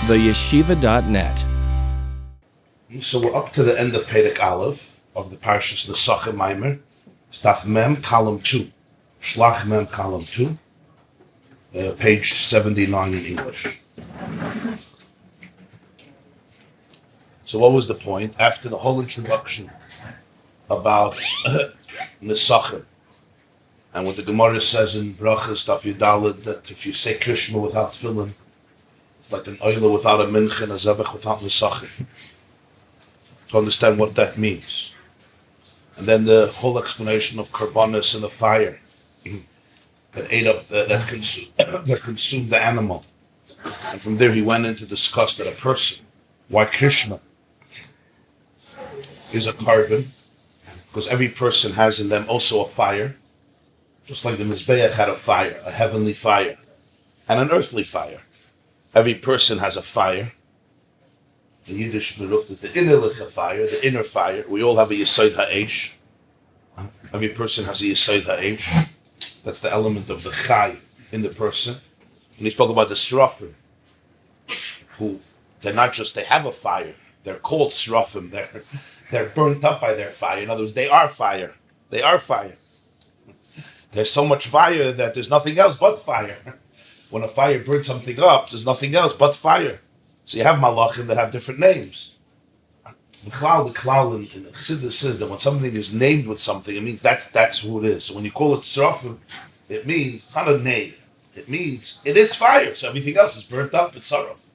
theyeshiva.net. So we're up to the end of Perek Aleph of the Parshas Nesachim Maimer. Staff Mem, column 2. Shlach Mem, column 2. Page 79 in English. So what was the point? After the whole introduction about Nesachim, and what the Gemara says in Brachas Daf Yudalid, that if you say Krishma without tefillin, it's like an oila without a mincha and a zevach without Nesachim. To understand what that means. And then the whole explanation of Karbonis and the fire that ate up, that consumed the animal. And from there he went in to discuss that a person, why Krishna is a carbon, because every person has in them also a fire, just like the Mizbeach had a fire, a heavenly fire, and an earthly fire. Every person has a fire. In Yiddish, the inner fire, the inner fire. We all have a Yesod Ha'esh. Every person has a Yesod Ha'esh. That's the element of the Chai in the person. And he spoke about the Srafim, who they're not just, they have a fire. They're called Srafim. They're burnt up by their fire. In other words, they are fire. They are fire. There's so much fire that there's nothing else but fire. When a fire burns something up, there's nothing else but fire. So you have malachim that have different names. The klal in Chassidus says that when something is named with something, it means that's who it is. So when you call it Srafim, it means, it's not a name. It means it is fire. So everything else is burnt up, it's Saraf.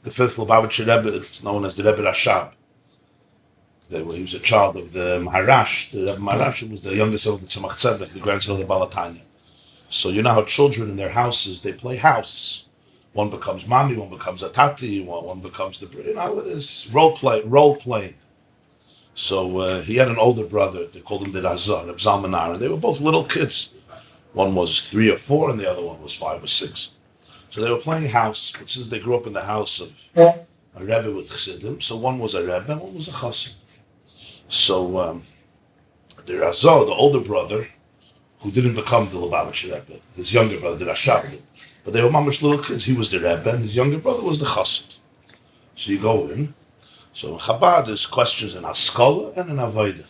The fifth Lubavitcher Rebbe is known as the Rebbe Rashab. He was a child of the Maharash. The Rebbe Maharash was the youngest of the Tzemach Tzedek, the grandson of the Balatanya. So you know how children in their houses, they play house. One becomes mommy, one becomes a tati, one becomes the... You know how it is. Role playing. So he had an older brother. They called him the Razar, Reb Zalmanar. And they were both little kids. One was 3 or 4 and the other one was 5 or 6. So they were playing house. But since they grew up in the house of a Rebbe with Chassidim, so one was a Rebbe and one was a Chassid. So the Razar, the older brother, who didn't become the Lubavitcher Rebbe, his younger brother, the Rashab, but they were mamish little kids. He was the Rebbe, and his younger brother was the Chassid. So you go in. So in Chabad, there's questions in Haskalah and in Avodah.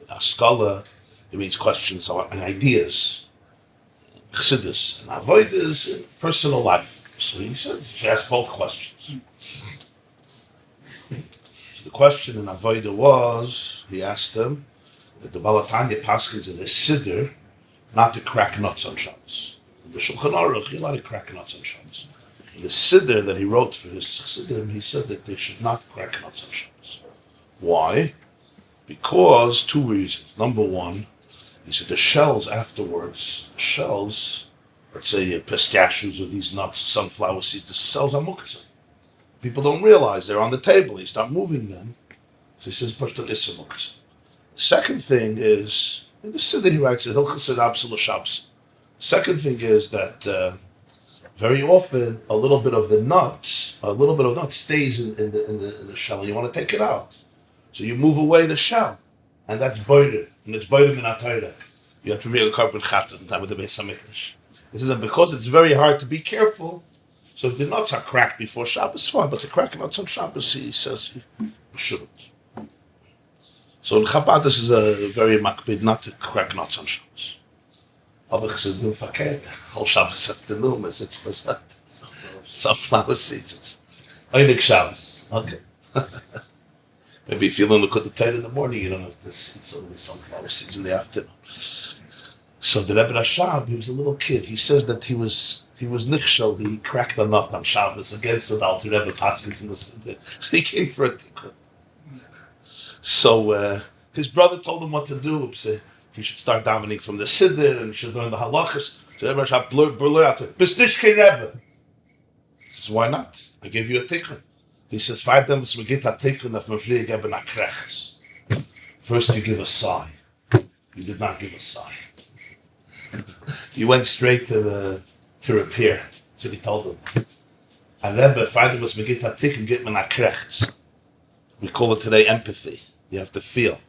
Haskalah, it means questions and ideas. Chassidus. And Avodah is in personal life. So he said, she asked both questions. So the question in Avodah was, he asked them, that the Balatanya Paskins in the Siddur, not to crack nuts on Shabbos. The Shulchan Aruch, he allowed to crack nuts on Shabbos. In the Siddur that he wrote for his Chassidim, he said that they should not crack nuts on Shabbos. Why? Because 2 reasons. Number one, he said the shells afterwards, let's say pistachios or these nuts, sunflower seeds, the shells are muktzah. People don't realize they're on the table. You start moving them. So he says, Pashto Issa muktzah. The second thing is, in the Siddur he writes, Hilchas Absol Shabbos. Second thing is that very often a little bit of nut stays in the shell, and you want to take it out. So you move away the shell, and that's boider, and it's boider in Torah. You have to bring a carbon chatzas in time with the Beis Hamikdash. This is because it's very hard to be careful. So if the nuts are cracked before Shabbos, fine, but to crack nuts on Shabbos, he says you shouldn't. So in Chabad, this is a very makbid not to crack nuts on Shabbos. Other Chassidim forget, whole Shabbos afternoon, it's the sunflower seeds. It's Einik Shabbos. Okay. Maybe if you learn Likkutei in the morning, you don't have to eat so many sunflower seeds in the afternoon. So the Rebbe Rashab, he was a little kid. He says that he was nichshel, he cracked a nut on Shabbos against what Alter Rebbe Paskins in the Siddur. So he came for a tikkun. So his brother told him what to do. He should start davening from the Siddur and he should learn the halachas. So Rebbe Rashab blurred out, "Bist nicht kein Rebbe." He says, "Why not? I gave you a tikkun." He says, "First you give a sigh. You did not give a sigh. You went straight to repair." That's what he told him. And Rebbe, Friday was Megillah Tikkun, get man akrechts. We call it today empathy. You have to feel.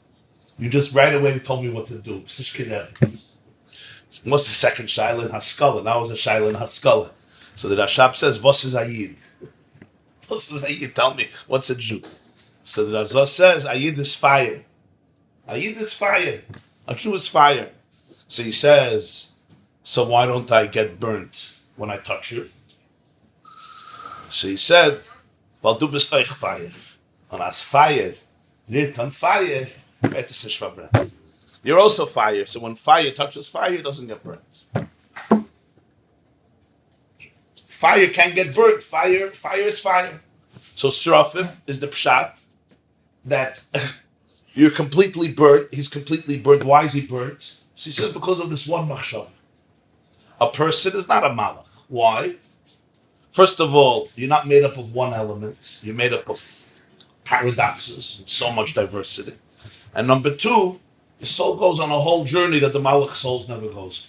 You just right away told me what to do. What's the second shaila in Haskalah? Now it was a shaila in Haskalah. So the Rashab says, "Vos is Ayid? Vos is Ayid? Tell me, what's a Jew?" So the Razah says, "Ayid is fire. Ayid is fire. A Jew is fire." So he says, "So why don't I get burnt when I touch you?" So he said, "Weil du bist euch fire. And as fire wird on fire, wird es sich verbrennt." You're also fire. So when fire touches fire, it doesn't get burnt. Fire can't get burnt. Fire is fire. So Srafim is the pshat that you're completely burnt. He's completely burnt. Why is he burnt? So he says because of this one machshav. A person is not a malach. Why? First of all, you're not made up of one element. You're made up of paradoxes and so much diversity. And number two, the soul goes on a whole journey that the malach souls never goes.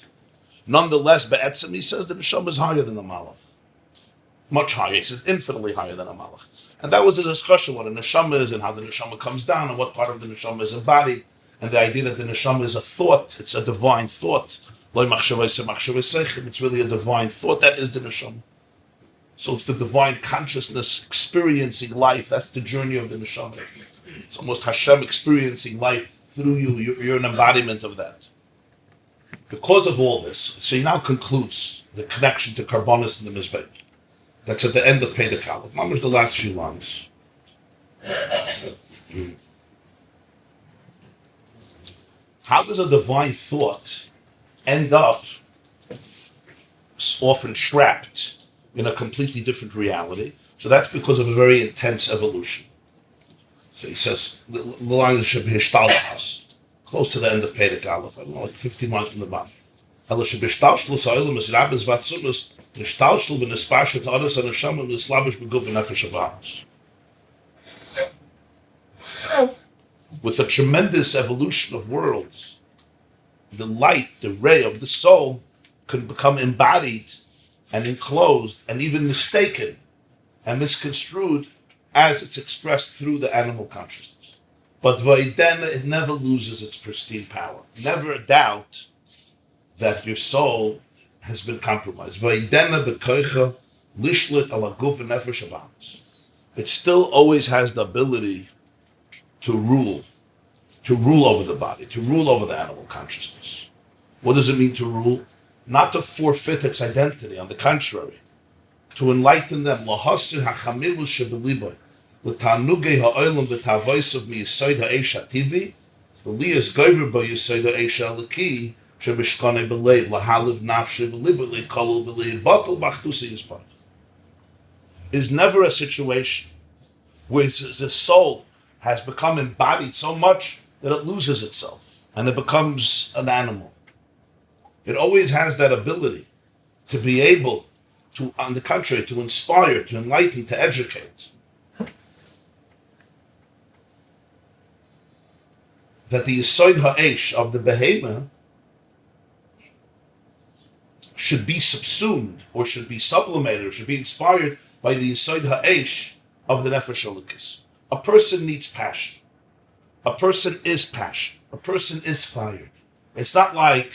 Nonetheless, Be'etzim, he says the neshama is higher than the malach. Much higher. He says infinitely higher than a malach. And that was a discussion what a neshama is and how the neshama comes down and what part of the neshama is embodied. And the idea that the neshama is a thought, it's a divine thought. It's really a divine thought. That is the neshama. So it's the divine consciousness experiencing life. That's the journey of the neshama. It's almost Hashem experiencing life through you. You're an embodiment of that. Because of all this, so he now concludes the connection to Karbonis and the Mizbech. That's at the end of Pedek Aleph. Remember the last few lines. How does a divine thought end up often trapped in a completely different reality? So that's because of a very intense evolution. So he says, the line should be Hishtalshus, close to the end of Pedek Aleph, I don't know, like 15 lines from the bottom. Ela should be Hishtalshus, Ha'ilum, Es Rabbis, Vatzumas, Hishtalshus, V'Nespashet, Ha'adas, and Hashem, V'Neslabish, V'Guv, V'Nefesh, V'Amas. With a tremendous evolution of worlds, the light, the ray of the soul, can become embodied and enclosed and even mistaken and misconstrued as it's expressed through the animal consciousness. But Vaidena, it never loses its pristine power. Never a doubt that your soul has been compromised. Vaidena b'koicha lishlit ala guf v'nefesh habamas. It still always has the ability to rule over the body, to rule over the animal consciousness. What does it mean to rule? Not to forfeit its identity, on the contrary, to enlighten them. Lahasir hachamilus shebeliboy, l'tanugei ha'olam v'tavoisav miyisoid ha'esh ha'tivi, v'liyas goyver bo yisoid ha'esh ha'leki, shebishkanei b'leiv, lahaliv nafshe b'liboy, l'kolol b'leiv, batal b'achtusi yisparach. Is never a situation where the soul has become embodied so much that it loses itself and it becomes an animal. It always has that ability to be able to, on the contrary, to inspire, to enlighten, to educate. That the Yisoid Ha'esh of the Behemoth should be subsumed, or should be sublimated, or should be inspired by the Yisoid Ha'esh of the Nefesh Elikis. A person needs passion. A person is passion. A person is fired. It's not like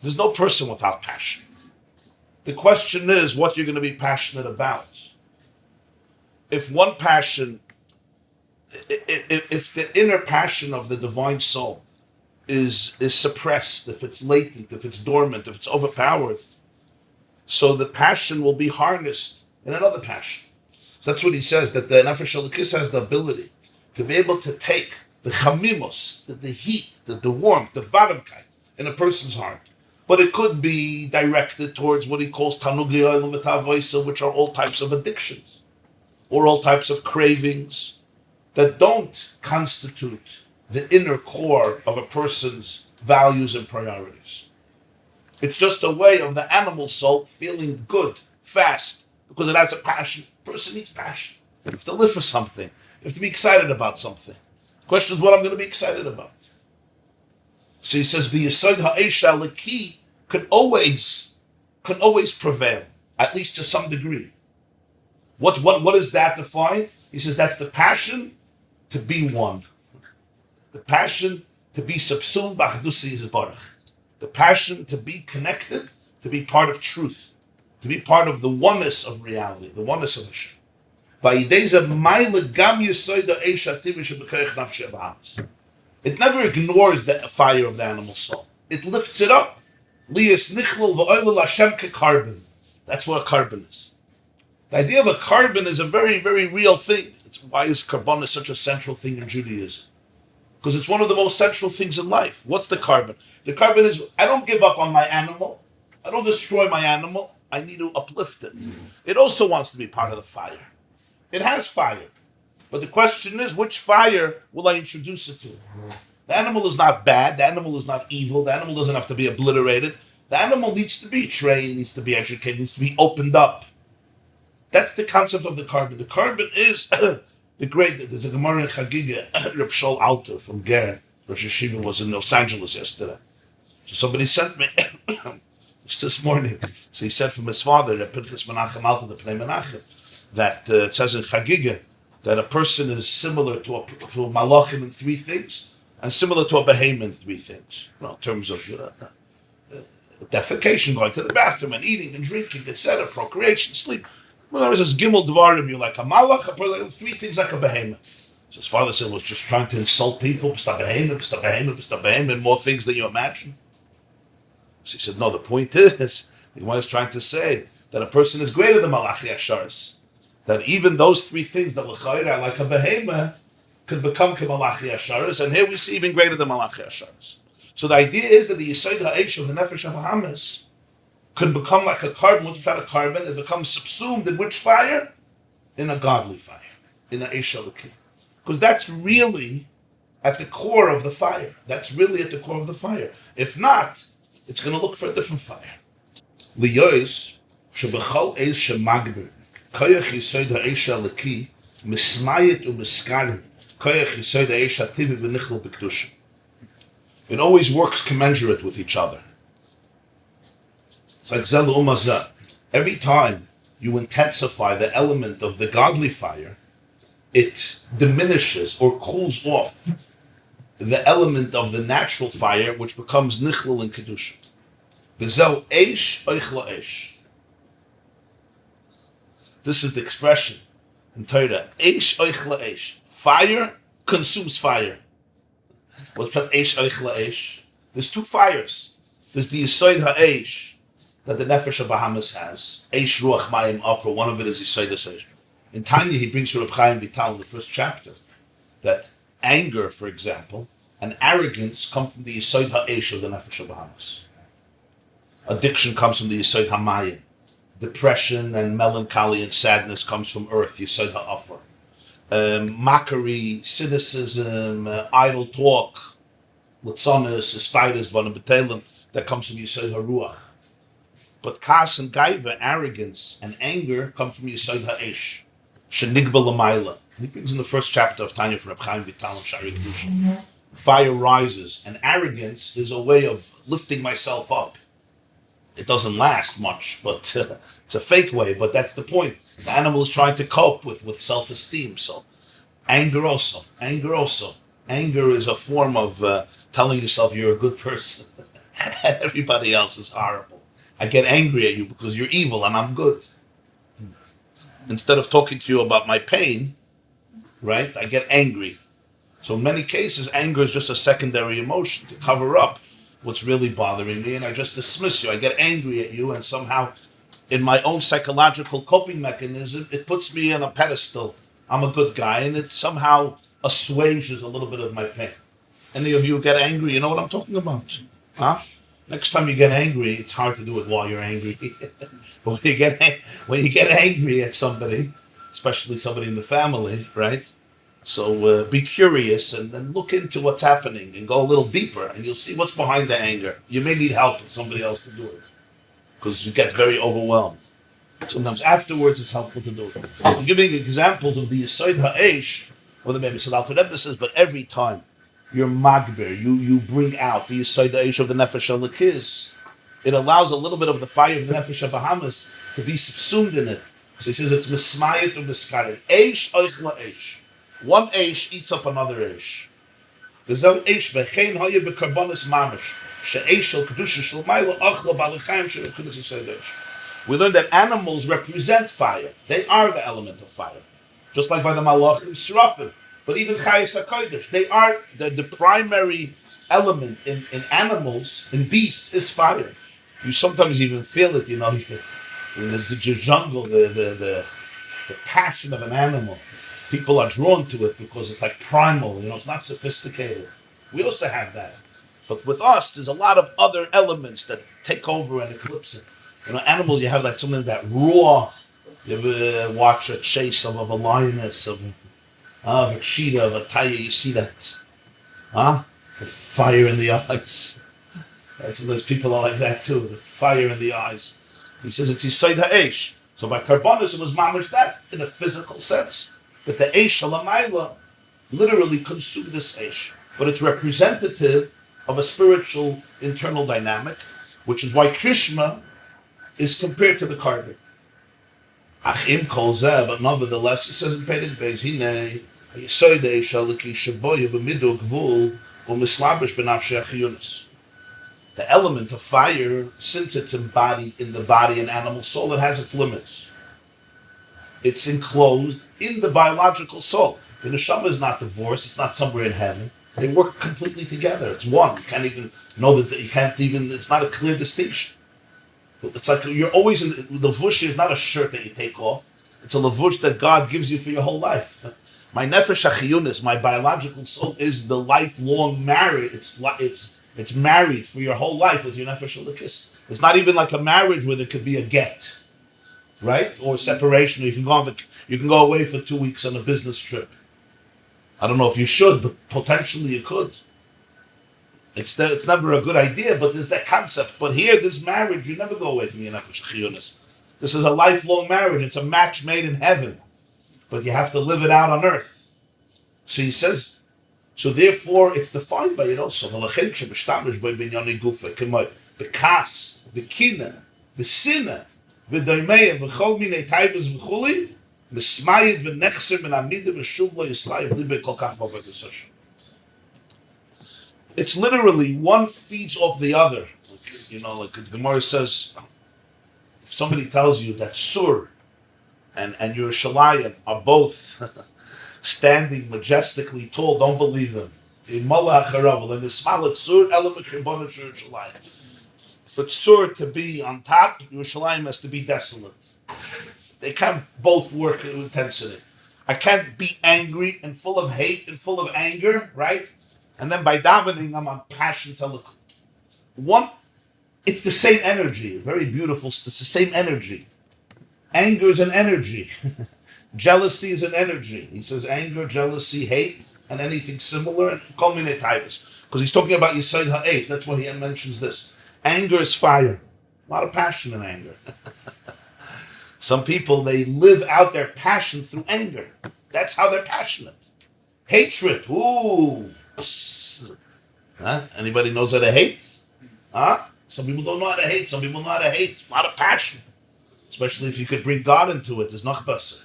there's no person without passion. The question is what you're going to be passionate about. If one passion, if the inner passion of the divine soul is suppressed, if it's latent, if it's dormant, if it's overpowered, so the passion will be harnessed in another passion. So that's what he says, that the Nefesh Elikis has the ability to be able to take the chamimos, the heat, the warmth, the vadamkeit in a person's heart. But it could be directed towards what he calls tanugi olam v'tavoisa, which are all types of addictions, or all types of cravings that don't constitute the inner core of a person's values and priorities. It's just a way of the animal soul feeling good, fast, because it has a passion. A person needs passion. You have to live for something. You have to be excited about something. The question is what I'm going to be excited about. So he says, the Yesod Ha'esh Ha'leki can always prevail, at least to some degree. What is that defined? He says that's the passion to be one. The passion to be subsumed by Chadusi Yisbarach. The passion to be connected, to be part of truth. to be part of the oneness of reality, the oneness of Hashem. It never ignores the fire of the animal soul. It lifts it up. That's what a carbon is. The idea of a carbon is a very, very real thing. It's why is carbon such a central thing in Judaism? Because it's one of the most central things in life. What's the carbon? The carbon is, I don't give up on my animal. I don't destroy my animal. I need to uplift it. It also wants to be part of the fire. It has fire. But the question is, which fire will I introduce it to? The animal is not bad. The animal is not evil. The animal doesn't have to be obliterated. The animal needs to be trained, needs to be educated, needs to be opened up. That's the concept of the carbon. The carbon is the great, there's a Gemara in Chagiga, Reb Shol Alter from Ger, Rosh Yeshiva was in Los Angeles yesterday. So somebody sent me, just this morning, so he said from his father, Reb Pinchas Menachem Alter, the Pnei Menachem, that it says in Chagiga, that a person is similar to a malachim in three things, and similar to a behemoth in three things. Well, in terms of defecation, going to the bathroom, and eating and drinking, etc., procreation, sleep. Well, there is Gimel Dvarim, you're like a malach, three things like a behemoth. So his father said, was just trying to insult people, and more things than you imagine. So he said, no, the point is, he was trying to say that a person is greater than Malachi Asharis. That even those three things that l'chayra like a behemoth could become Malachi Asharis, and here we see even greater than Malachi Asharis. So the idea is that the Yesod Ha'esh of the Nefesh HaBahamis could become like a carbon. Once we've had a carbon, it becomes subsumed in which fire? In a godly fire, in an Eish Elokei. Because that's really at the core of the fire. That's really at the core of the fire. If not, it's going to look for a different fire. Liyois shebechol eis shemagber koyach Yesod Ha'esh Elokei mismayit u'miskarer koyach Yesod Ha'esh Hativi v'nichlel b'kedusha. It always works commensurate with each other. It's like Zel Umazah. Every time you intensify the element of the godly fire, it diminishes or cools off the element of the natural fire, which becomes nichlel and kedusha. V'zel eish oichla eish. This is the expression in Torah. Eish oichla eish. Fire consumes fire. What's that eish oichla eish? There's two fires. There's the Yesod Ha'esh that the Nefesh HaBahamis has. Eish Ruach Mayim Afra. One of it is Yesod Ha'esh. In Tanya, he brings to Reb Chaim Vital in the first chapter that anger, for example, and arrogance come from the Yesod Ha'esh of the Nefesh HaBahamis. Addiction comes from the Yesod Hamayim. Depression and melancholy and sadness comes from earth, Yesod Ha'afra. Mockery, cynicism, idle talk, Latzonis, Aspidas, Vanabatelim, that comes from Yesod HaRuach. But Kas and Gaiva, arrogance and anger, come from Yesod Ha'esh. Shenigba L'mayla. He brings in the first chapter of Tanya from Reb Chaim Vital and Shari Kedusha. Fire rises, and arrogance is a way of lifting myself up. It doesn't last much, but it's a fake way, but that's the point. The animal is trying to cope with self-esteem, so anger also. Anger is a form of telling yourself you're a good person, and everybody else is horrible. I get angry at you because you're evil and I'm good. Instead of talking to you about my pain, right, I get angry. So in many cases, anger is just a secondary emotion to cover up what's really bothering me, and I just dismiss you. I get angry at you, and somehow, in my own psychological coping mechanism, it puts me on a pedestal. I'm a good guy, and it somehow assuages a little bit of my pain. Any of you get angry, you know what I'm talking about? Huh? Next time you get angry, it's hard to do it while you're angry. But when you get angry at somebody, especially somebody in the family, right? So be curious and look into what's happening and go a little deeper, and you'll see what's behind the anger. You may need help with somebody else to do it because you get very overwhelmed. Sometimes afterwards it's helpful to do it. I'm giving examples of the Yesod Ha'esh, or the maybe Salat Rebbe says, but every time you're magber, you bring out the Yesod Ha'esh of the Nefesh HaLekis, it allows a little bit of the fire of the Nefesh HaBahamis to be subsumed in it. So he says it's mismayit or miskarer. Eish oichla eish. One eish eats up another eish. V'zel eish v'chein haya b'karbonis mamish she'eish shel kedusha shel mayla achla b'alechaim she'el kedusha Yesod Ha'esh. We learned that animals represent fire. They are the element of fire. Just like by the Malachim Srafim. But even Chayes HaKodesh, they are the primary element in animals, in beasts, is fire. You sometimes even feel it, in the jungle, the passion of an animal. People are drawn to it because it's like primal, it's not sophisticated. We also have that. But with us, there's a lot of other elements that take over and eclipse it. Animals, you have like something that raw. You ever watch a chase of a lioness, of a cheetah, of a tiger, you see that. The fire in the eyes. Sometimes people are like that too, the fire in the eyes. He says it's Yisayid HaEsh. So by Karbonis, it was mamish that in a physical sense. But the Eish Shalamayla literally consumed this Eish. But it's representative of a spiritual internal dynamic, which is why Krishna is compared to the carver. Achim kol zeh, but nevertheless, it says in Perek Beis, Hinei, Yisayid HaEsh Aliki Shaboyu b'midu gvul u'mislabish b'nafshei achiyunis. The element of fire, since it's embodied in the body and animal soul, it has its limits. It's enclosed in the biological soul. The neshama is not divorced. It's not somewhere in heaven. They work completely together. It's one. You can't even know that. It's not a clear distinction. It's like you're always in the levush is not a shirt that you take off. It's a levush that God gives you for your whole life. My nefesh achiyunis, my biological soul, is the lifelong marriage. It's married for your whole life with your nefesh elikis. It's not even like a marriage where there could be a get, right? Or separation. You can go away for 2 weeks on a business trip. I don't know if you should, but potentially you could. It's never a good idea, but there's that concept. But here, this marriage, you never go away from your nefesh chiyunis. This is a lifelong marriage. It's a match made in heaven, but you have to live it out on earth. So he says. So therefore, it's defined by it also. V'lachin sheb'shtamish by binyani gufa k'may b'kas v'kina v'sina v'doimeya v'chol minei taivas v'chuli v'smayid v'nechser min amida v'shuv lo yislayiv libe kol kach b'avodas Hashem. It's literally one feeds off the other. Like the Gemara says, if somebody tells you that Sur and Yerushalayim are both standing majestically tall, don't believe him. For Tzur to be on top, Yerushalayim has to be desolate. They can't both work in intensity. I can't be angry and full of hate and full of anger, right? And then by davening, I'm on passion to look. It's the same energy, very beautiful. It's the same energy. Anger is an energy. Jealousy is an energy. He says anger, jealousy, hate, and anything similar, and kol minei taivos. Because he's talking about Yisayid HaEsh. That's why he mentions this. Anger is fire. A lot of passion in anger. Some people, they live out their passion through anger. That's how they're passionate. Hatred. Ooh. Anybody knows how to hate? Some people don't know how to hate. Some people know how to hate. A lot of passion. Especially if you could bring God into it. There's nachbasa.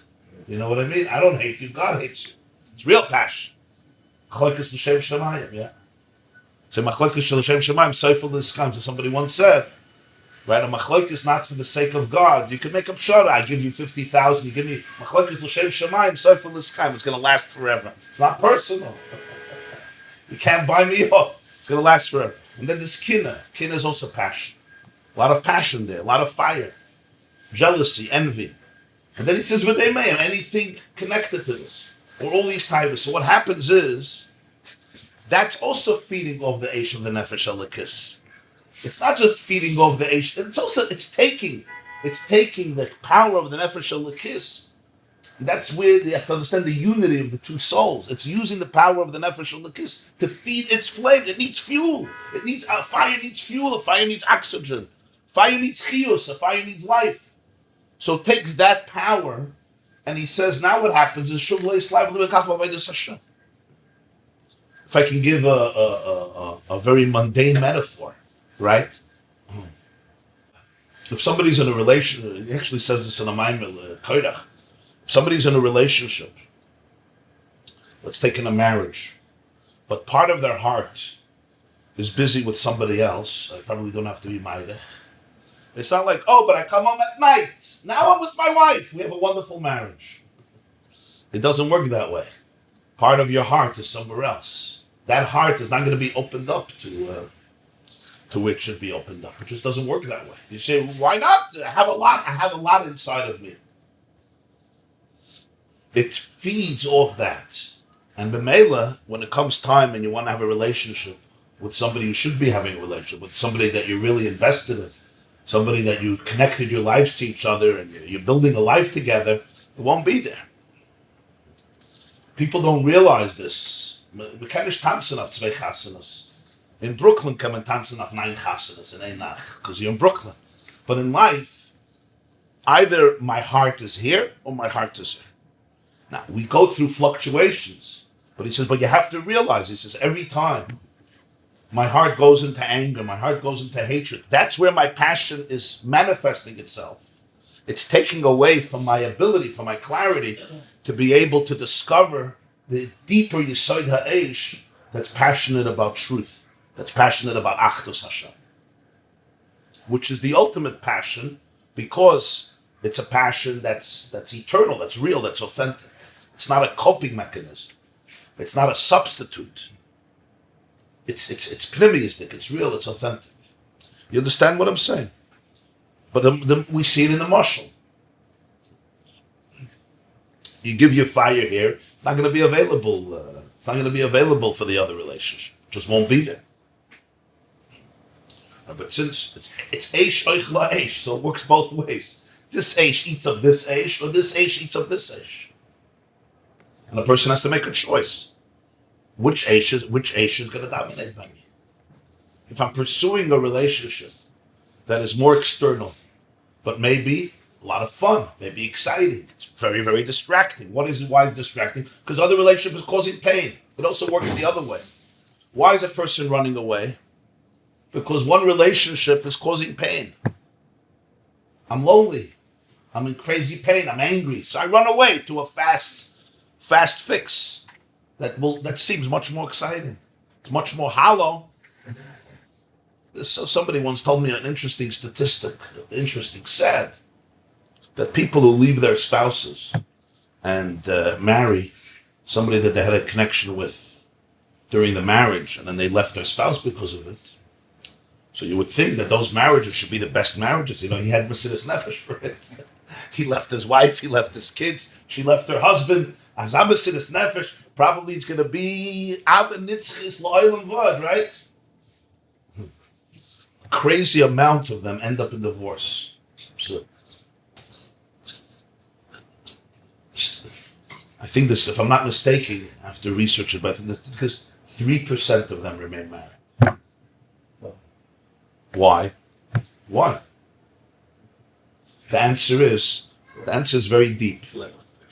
You know what I mean? I don't hate you. God hates you. It's real passion. Machlokes l'shem shamayim, yeah? So machlokes l'shem shamayim, seifel l'skam. So somebody once said, right, a machlokes is not for the sake of God. You can make up shara. I give you 50,000. You give me machlokes l'shem shamayim, seifel l'skam. It's going to last forever. It's not personal. You can't buy me off. It's going to last forever. And then this kina. Kina is also passion. A lot of passion there. A lot of fire. Jealousy, envy. And then he says, with Amen, anything connected to this. Or all these types. So what happens is, that's also feeding off the Eish of the Nefesh Elikis. It's not just feeding off the Eish. It's taking the power of the Nefesh Elikis. That's where you have to understand the unity of the two souls. It's using the power of the Nefesh Elikis to feed its flame. It needs fuel. Fire needs fuel. A fire needs oxygen. Fire needs chiyus. A fire needs life. So it takes that power, and he says, now what happens is, if I can give a very mundane metaphor, right? If somebody's in a relationship, he actually says this in a Maimel, Koirach. If somebody's in a relationship, let's take in a marriage, but part of their heart is busy with somebody else, I probably don't have to be Maidech, It's not like, oh, but I come home at night. Now I'm with my wife. We have a wonderful marriage. It doesn't work that way. Part of your heart is somewhere else. That heart is not going to be opened up to where it should be opened up. It just doesn't work that way. You say, why not? I have a lot inside of me. It feeds off that. And b'meila, when it comes time and you want to have a relationship with somebody you should be having a relationship with, somebody that you're really invested in, somebody that you connected your lives to each other and you're building a life together, it won't be there. People don't realize this. We can't tanzen auf zwei chasanas. In Brooklyn can man tanzen auf 9 chasanas in ein Nacht, because you're in Brooklyn. But in life, either my heart is here or my heart is here. Now, we go through fluctuations. But he says, but you have to realize, he says, every time my heart goes into anger, my heart goes into hatred, that's where my passion is manifesting itself. It's taking away from my ability, from my clarity, to be able to discover the deeper Yesod Ha'esh that's passionate about truth, that's passionate about Achdus Hashem, which is the ultimate passion, because it's a passion that's eternal, that's real, that's authentic. It's not a coping mechanism. It's not a substitute. It's pneumistic, it's real, it's authentic. You understand what I'm saying? But we see it in the mashal. You give your fire here, it's not going to be available. It's not going to be available for the other relationship. It just won't be there. But since it's eish oich la eish, so it works both ways. This eish eats of this eish, or this eish eats of this eish. And the person has to make a choice. Which eish is going to dominate by me? If I'm pursuing a relationship that is more external, but maybe a lot of fun, maybe exciting, it's very, very distracting. Why is it distracting? Because other relationship is causing pain. It also works the other way. Why is a person running away? Because one relationship is causing pain. I'm lonely. I'm in crazy pain. I'm angry. So I run away to a fast fix that seems much more exciting. It's much more hollow. So somebody once told me an interesting statistic, sad, that people who leave their spouses and marry somebody that they had a connection with during the marriage, and then they left their spouse because of it. So you would think that those marriages should be the best marriages. You know, he had Mesiras Nefesh for it. He left his wife, he left his kids, she left her husband. As a Mesiras Nefesh, probably it's going to be Av Nitzchis La'olam Vad, right? A crazy amount of them end up in divorce. So, I think this, if I'm not mistaken, after researching, but I think that's because 3% of them remain married. Why? Why? The answer is very deep.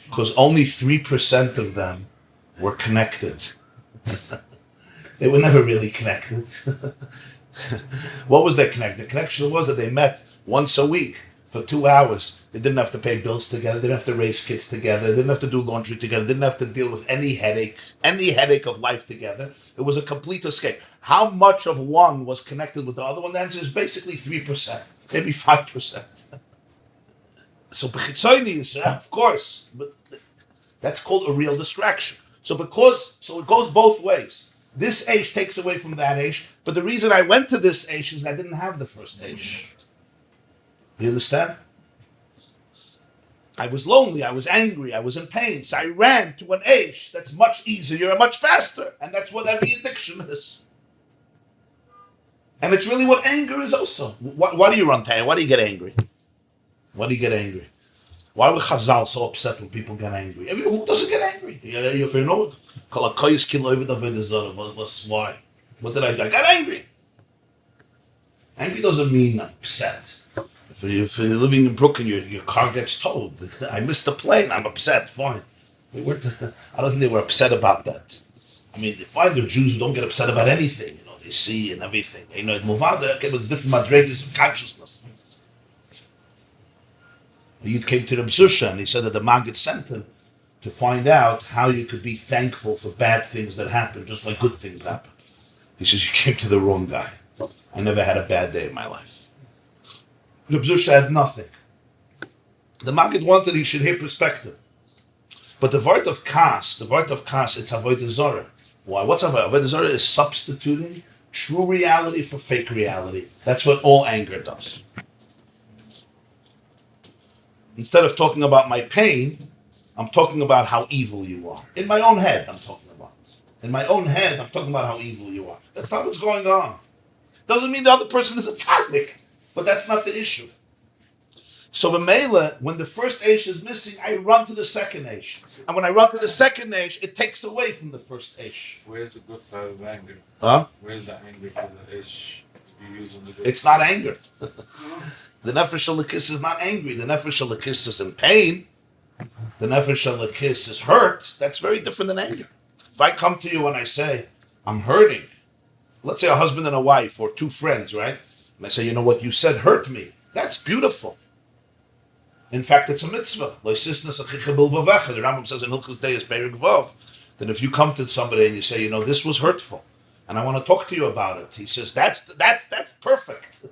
Because only 3% of them were connected. They were never really connected. What was their connection? The connection was that they met once a week for 2 hours. They didn't have to pay bills together, didn't have to raise kids together, didn't have to do laundry together, didn't have to deal with any headache of life together. It was a complete escape. How much of one was connected with the other one? The answer is basically 3%, maybe 5%. So b'chitzoni, of course, but that's called a real distraction. So it goes both ways. This age takes away from that age, but the reason I went to this age is I didn't have the first age. You understand? I was lonely, I was angry, I was in pain, so I ran to an age that's much easier and much faster, and that's what every addiction is. And it's really what anger is also. Why do you run to? Why do you get angry? Why do you get angry? Why were Chazal so upset when people get angry? Who doesn't get angry? If you know, why? What did I do? I got angry. Angry doesn't mean upset. If you're living in Brooklyn, your car gets towed. I missed the plane. I'm upset. Fine. I don't think they were upset about that. I mean, fine, they're Jews who don't get upset about anything. You know, they see and everything. You know, it's different madrigas of consciousness. Yid came to the B'susha and he said that the Maggid sent him to find out how you could be thankful for bad things that happen, just like good things happen. He says, you came to the wrong guy. I never had a bad day in my life. Reb Zusha had nothing. The Maggid wanted he should hear perspective. But the word of kas, it's avodah zarah. Why? What's avodah? Avodah zarah is substituting true reality for fake reality. That's what all anger does. Instead of talking about my pain, I'm talking about how evil you are. In my own head, I'm talking about. In my own head, I'm talking about how evil you are. That's not what's going on. Doesn't mean the other person is a tzaddik, but that's not the issue. So B'meila, when the first Eish is missing, I run to the second Eish. And when I run to the second Eish, it takes away from the first Eish. Where's the good side of anger? Huh? Where's the anger for the Eish you use on the good It's side? not anger. The Nefesh Elokis is not angry. The Nefesh Elokis is in pain. The Nefesh Elokis is hurt. That's very different than anger. If I come to you and I say, I'm hurting, let's say a husband and a wife or two friends, right? And I say, you know what you said hurt me. That's beautiful. In fact, it's a mitzvah. The Rambam says in Likkutei is Perik Vav, that if you come to somebody and you say, you know, this was hurtful, and I want to talk to you about it, he says, that's perfect.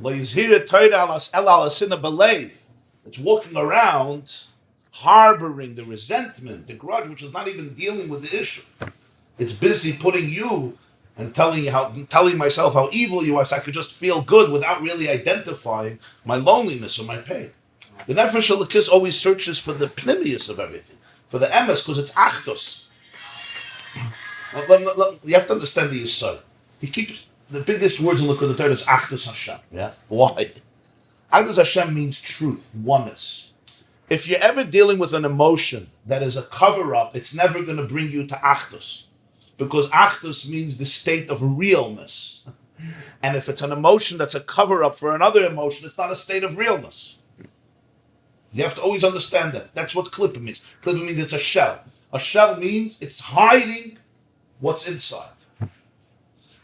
It's walking around harboring the resentment, the grudge, which is not even dealing with the issue. It's busy putting you and telling myself how evil you are, so I could just feel good without really identifying my loneliness or my pain. The Nefesh Elokis always searches for the pnimius of everything, for the emes, because it's achdos. You have to understand the Yisod. He keeps the biggest words in Likkutei Torah is achdos Hashem. Yeah, why? Achdos Hashem means truth, oneness. If you're ever dealing with an emotion that is a cover-up, it's never going to bring you to achdos, because achdos means the state of realness. And if it's an emotion that's a cover-up for another emotion, it's not a state of realness. You have to always understand that. That's what klippa means. Klippa means it's a shell. A shell means it's hiding what's inside.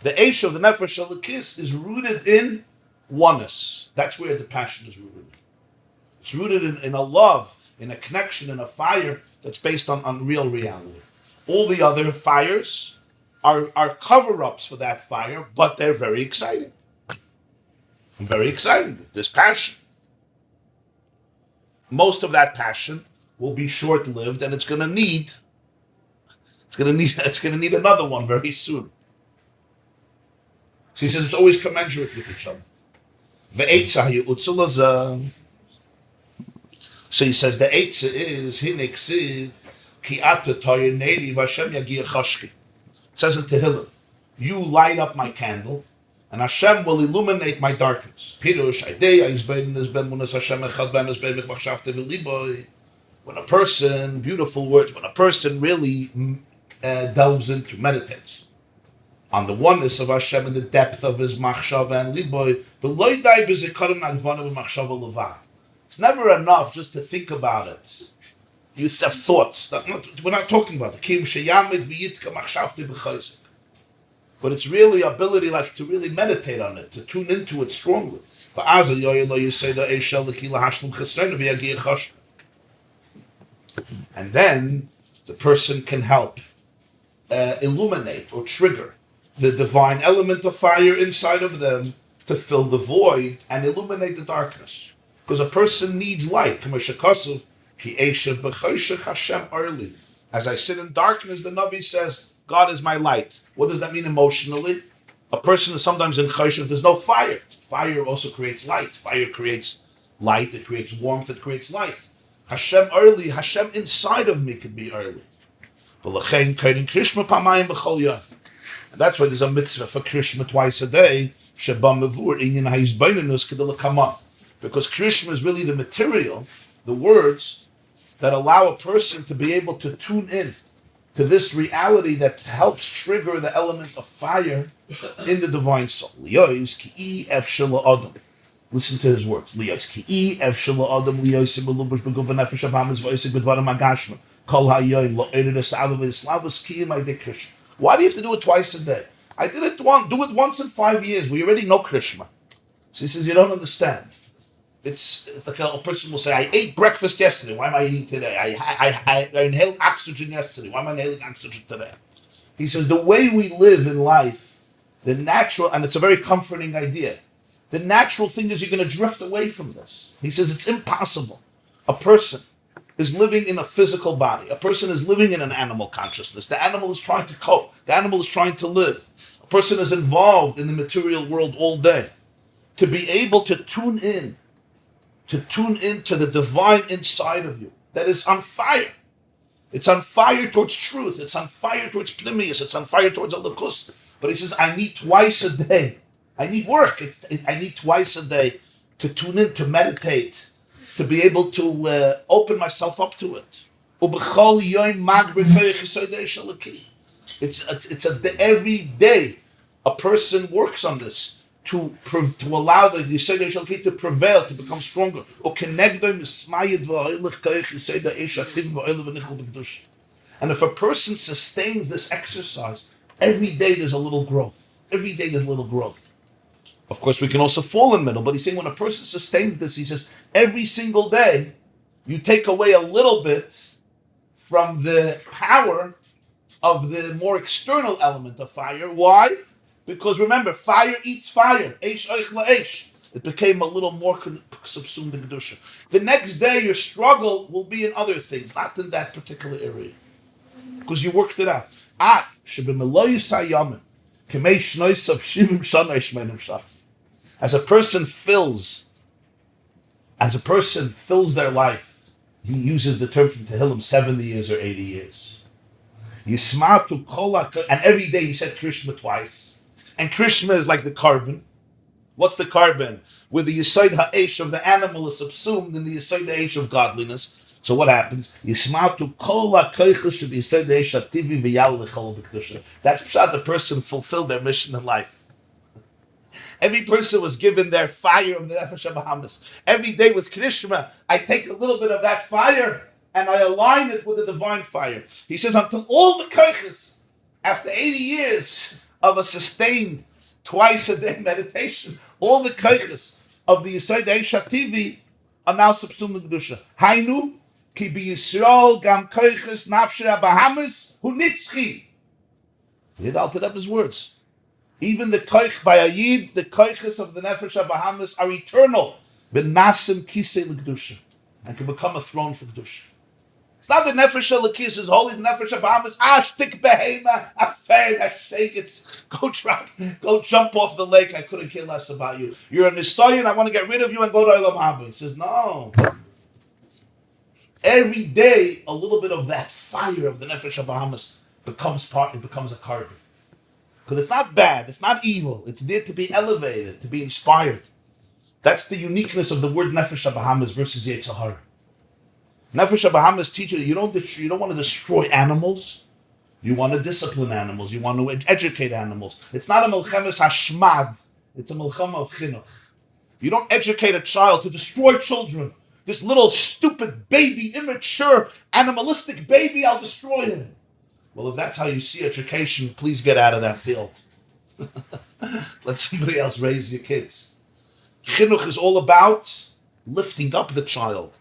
The Eish of the Nefesh Elokis is rooted in oneness. That's where the passion is rooted. It's rooted in a love, in a connection, in a fire that's based on real reality. All the other fires are cover-ups for that fire, but they're very exciting. Very exciting. There's passion. Most of that passion will be short-lived, and it's going to need another one very soon. So he says it's always commensurate with each other. So he says the eitzah is hineksiv ki ata toyinedi v'Hashem yagia chashki. It says in Tehillim, you light up my candle, and Hashem will illuminate my darkness. When a person, beautiful words, when a person really delves into, meditates on the oneness of Hashem and the depth of his machshava and liboy, it's never enough just to think about it. You have thoughts. We're not talking about it. But it's really ability to really meditate on it, to tune into it strongly. And then the person can help illuminate or trigger the divine element of fire inside of them to fill the void and illuminate the darkness. Because a person needs light. As I sit in darkness, the Navi says, God is my light. What does that mean emotionally? A person is sometimes in choshev, there's no fire. Fire also creates light. Fire creates light, it creates warmth, it creates light. Hashem early, Hashem inside of me could be early. And that's why there's a mitzvah for Krishma twice a day. Because Krishma is really the material, the words that allow a person to be able to tune in to this reality that helps trigger the element of fire in the divine soul. Listen to his words. Why do you have to do it twice a day? I did it once. Do it once in 5 years. We already know Krishma. So he says, you don't understand. It's like a person will say, I ate breakfast yesterday. Why am I eating today? I inhaled oxygen yesterday. Why am I inhaling oxygen today? He says, the way we live in life, the natural, and it's a very comforting idea. the natural thing is you're going to drift away from this. He says it's impossible. A person is living in a physical body. A person is living in an animal consciousness. The animal is trying to cope. The animal is trying to live. A person is involved in the material world all day. To be able to tune in to the divine inside of you that is on fire. It's on fire towards truth. It's on fire towards Pnimius. It's on fire towards Alikus. But he says, I need twice a day. I need work. I need twice a day to tune in, to meditate, to be able to open myself up to it. Every day a person works on this to allow the Yesod Eshalki to prevail, to become stronger. And if a person sustains this exercise, every day there's a little growth. Every day there's a little growth. Of course, we can also fall in the middle, but he's saying when a person sustains this, he says, every single day, you take away a little bit from the power of the more external element of fire. Why? Because remember, fire eats fire. Eish oich la'eish. It became a little more subsumed in Kedusha. The next day, your struggle will be in other things, not in that particular area. Because you worked it out. As a person fills their life, he uses the term from Tehillim, 70 years or 80 years. And every day he said Krishma twice. And Krishma is like the carbon. What's the carbon? Where the Yesod Ha'esh of the animal is subsumed in the Yesod Ha'esh of godliness. So what happens? That's how the person fulfilled their mission in life. Every person was given their fire of the Nefesh HaBahamis. Every day with Krishma, I take a little bit of that fire and I align it with the divine fire. He says, until all the koiches, after 80 years of a sustained twice a day meditation, all the koiches of the Yesod Ha'esh are now subsumed in Kedusha. Hainu, ki b'Yisrael gam koiches nafshe HaBahamis hu nitzchi. He had altered up his words. Even the koich by Ayid, the koiches of the Nefesh HaBahamis are eternal. V'nasim kisei l'Kedusha. And can become a throne for Kedusha. It's not the Nefesh HaLekis is holy, the Nefesh HaBahamis, shtik behema, afed, shake it, go jump off the lake, I couldn't care less about you. You're a Nisayan, I want to get rid of you and go to Olam Haba. He says, no. Every day, a little bit of that fire of the Nefesh HaBahamis becomes a carbon. Because it's not bad, it's not evil, it's there to be elevated, to be inspired. That's the uniqueness of the word Nefesh HaBahamis versus Yetzer Hara. Nefesh HaBahamis teaches you don't want to destroy animals, you want to discipline animals, you want to educate animals. It's not a Milchemes Hashmad, it's a Milchama of Chinuch. You don't educate a child to destroy children. This little stupid baby, immature, animalistic baby, I'll destroy him. Well, if that's how you see education, please get out of that field. Let somebody else raise your kids. Chinuch is all about lifting up the child,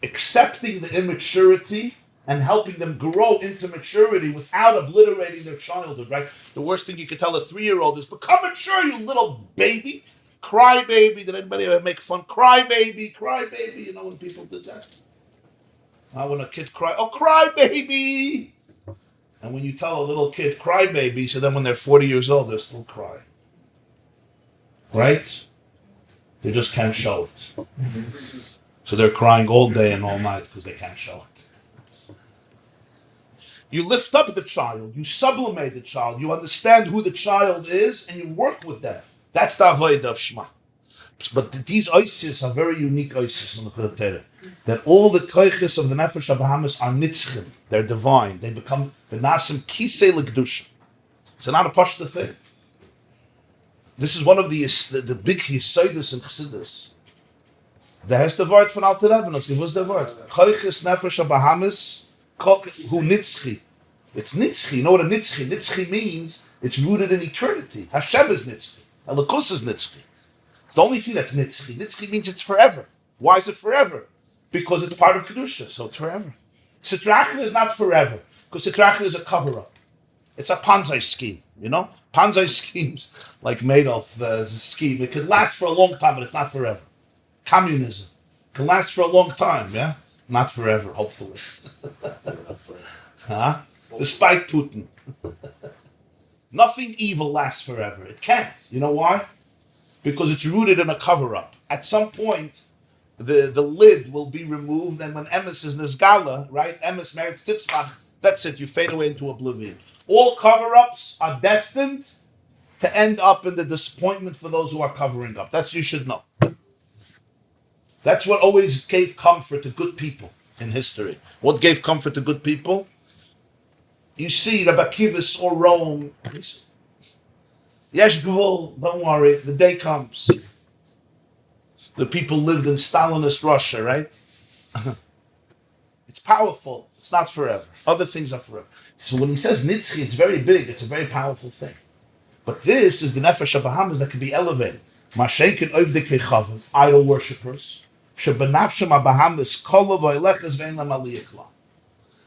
accepting the immaturity and helping them grow into maturity without obliterating their childhood, right? The worst thing you could tell a 3-year-old is, become mature, you little baby. Cry baby. Did anybody ever make fun? Cry baby, cry baby. You know when people did that? When a kid cry, oh, cry baby. And when you tell a little kid, cry baby, so then when they're 40 years old, they're still crying. Right? They just can't show it. So they're crying all day and all night because they can't show it. You lift up the child, you sublimate the child, you understand who the child is, and you work with them. That's the avodah of Shema. But these oisis are very unique oisis in the Likkutei. That all the koiches of the Nefesh HaBahamis are nitzchim. They're divine. They become v'nasim kisei l'kedusha. It's not a pashta thing. This is one of the big yesodus in Chassidus. There has the word from Alter Rebbe. What's the word? Koiches Nefesh HaBahamis hu nitzchi. It's nitzchi. You know what a nitzchi? Nitzchi means it's rooted in eternity. Hashem is nitzchi. Elikus is nitzchi. It's the only thing that's nitzchi. Nitzchi means it's forever. Why is it forever? Because it's part of Kedusha, so it's forever. Sitrachin is not forever, because Sitrachin is a cover-up. It's a Ponzi scheme, you know? Ponzi schemes, like Madoff, a scheme, it could last for a long time, but it's not forever. Communism can last for a long time, yeah? Not forever, hopefully. Huh? Despite Putin. Nothing evil lasts forever. It can't. You know why? Because it's rooted in a cover-up. At some point, the lid will be removed, and when emes is nisgala, right? Emes meretz titzmach, that's it. You fade away into oblivion. All cover-ups are destined to end up in the disappointment for those who are covering up. That's you should know. That's what always gave comfort to good people in history. What gave comfort to good people? You see, Rabbi Akiva saw Rome. Yesh Gvul, don't worry, the day comes. The people lived in Stalinist Russia, right? It's powerful. It's not forever. Other things are forever. So when he says Nitzchi, it's very big. It's a very powerful thing. But this is the Nefesh HaBahamis that can be elevated. Mashenkin Oivdekei Chavim, idol worshippers. Shebenafshem HaBahamis Kolo V'Oilechas Ve'en Lam Aliyach La.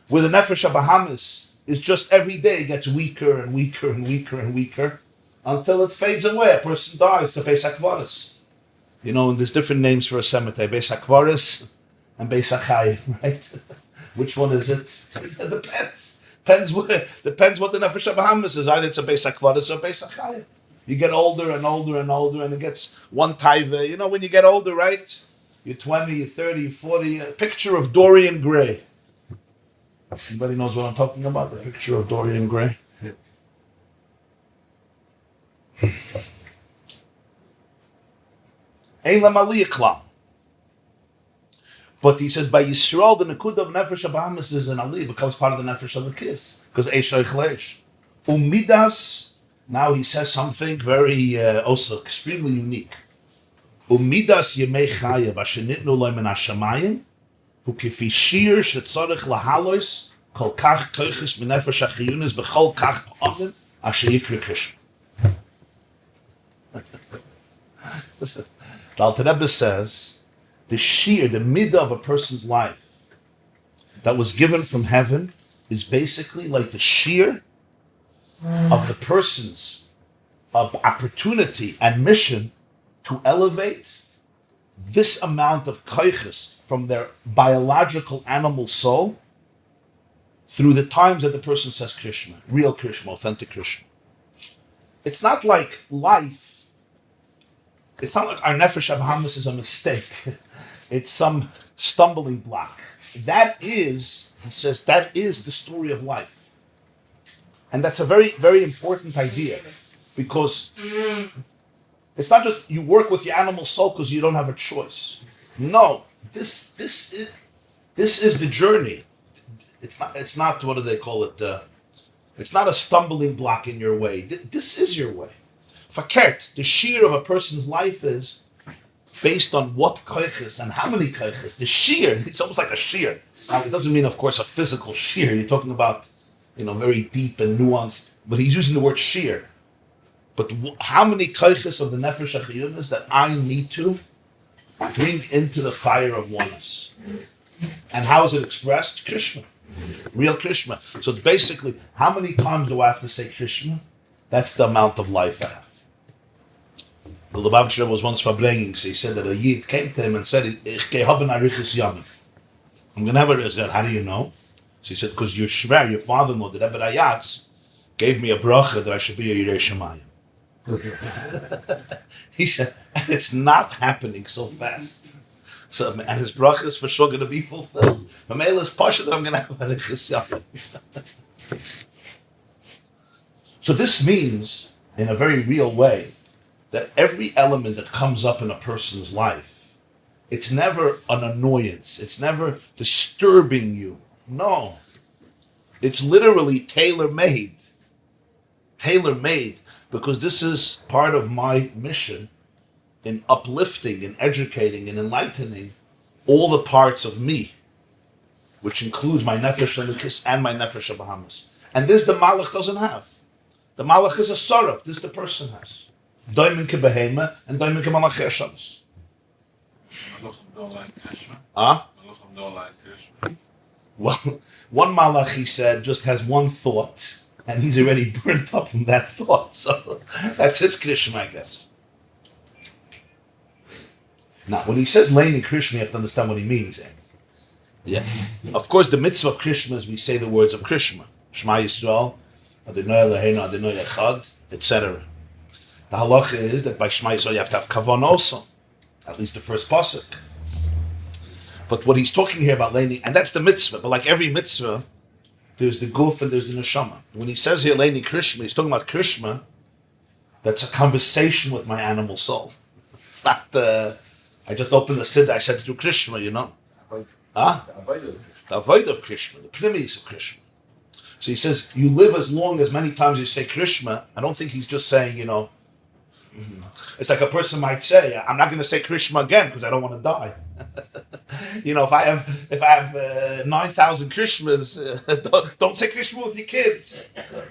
Where the Nefesh HaBahamis is just every day gets weaker and weaker and weaker and weaker until it fades away. A person dies to Beis HaKvaris. You know, and there's different names for a cemetery. Beis HaKvaris and Beis HaChaim, right? Which one is it? It depends. Depends what the Nefesh HaBahamis is. Either it's a Beis HaKvaris or Beis HaChaim. You get older and older and older, and it gets one taiva. You know, when you get older, right? You're 20, you're 30, you're 40. A picture of Dorian Gray. Anybody knows what I'm talking about? The picture of Dorian Gray? Ein lam aliyah klal. But he says, by Yisrael, the Nekud of Nefesh HaBahamis is an aliyah, becomes part of the Nefesh HaLekis. Because Eish Eichleish. Umidas, now he says something very, also extremely unique. Umidas yemei chaya, v'shenitnu loy min hashamayim, u'kifi shir shetzorech lahalois, kol kach koiches min nefesh hachiyunis, b'chol kach pa'amim, asher yikri Krishna. Listen, the Alter Rebbe says, the sheer, the midah of a person's life that was given from heaven is basically like the sheer of the person's opportunity and mission to elevate this amount of koiches from their biological animal soul through the times that the person says Krishna, real Krishna, authentic Krishna. It's not like life. It's not like our Nefesh HaBahamis is a mistake. It's some stumbling block. That is, he says, that is the story of life. And that's a very, very important idea, because it's not just you work with your animal soul because you don't have a choice. No, this is the journey. It's not what do they call it? It's not a stumbling block in your way. This is your way. Fakert, the sheer of a person's life is based on what koiches and how many koiches. The sheer, it's almost like a sheer. Now, it doesn't mean, of course, a physical sheer. You're talking about, very deep and nuanced. But he's using the word sheer. But how many koiches of the nefesh hachiyunis that I need to bring into the fire of oneness? And how is it expressed? Krishna. Real Krishna. So it's basically, how many times do I have to say Krishna? That's the amount of life I have. The Lubavitcher was once verbringing, so he said that a Yid came to him and said, Ich geh haben arichis yamin. I'm going to have a rizal. How do you know? So he said, because your shver, your father-in-law, the Rebbe Rayatz, gave me a bracha that I should be a Yirei Shemayim. He said, and it's not happening so fast. So, and his bracha is for sure going to be fulfilled. Mamela is pasha that I'm going to have arichis yamin. So this means, in a very real way, that every element that comes up in a person's life, it's never an annoyance. It's never disturbing you. No. It's literally tailor-made. Tailor-made, because this is part of my mission in uplifting, in educating, and enlightening all the parts of me, which includes my nefesh HaLekis and my nefesh HaBahamis. And this the malach doesn't have. The malach is a saraf. This the person has. Doimen ke behema and doimen ke malach Hashem's. Malachim don't like Krishna. Well, one malach, he said, just has one thought, And he's already burnt up from that thought. So that's his Krishma, I guess. Now, when he says Leini Krishma, you have to understand what he means. Yeah. Of course, the mitzvah of Krishma is we say the words of Krishma. Shema Yisrael, Adonai Eloheinu, Adonai Echad, etc. The halacha is that by Shema Yisrael you have to have kavan also. At least the first pasuk. But what he's talking here about Leini, and that's the mitzvah, but like every mitzvah, there's the guf and there's the neshama. When he says here Leini Krishma, he's talking about Krishma, that's a conversation with my animal soul. It's not, I just opened the siddur, I said through Krishma, you know. The avoid of Krishma, the primis of Krishma. So he says, you live as long as many times you say Krishma. I don't think he's just saying, you know, it's like a person might say, I'm not going to say Krishma again because I don't want to die. You know, if I have 9,000 Krishmas, don't say Krishma with your kids.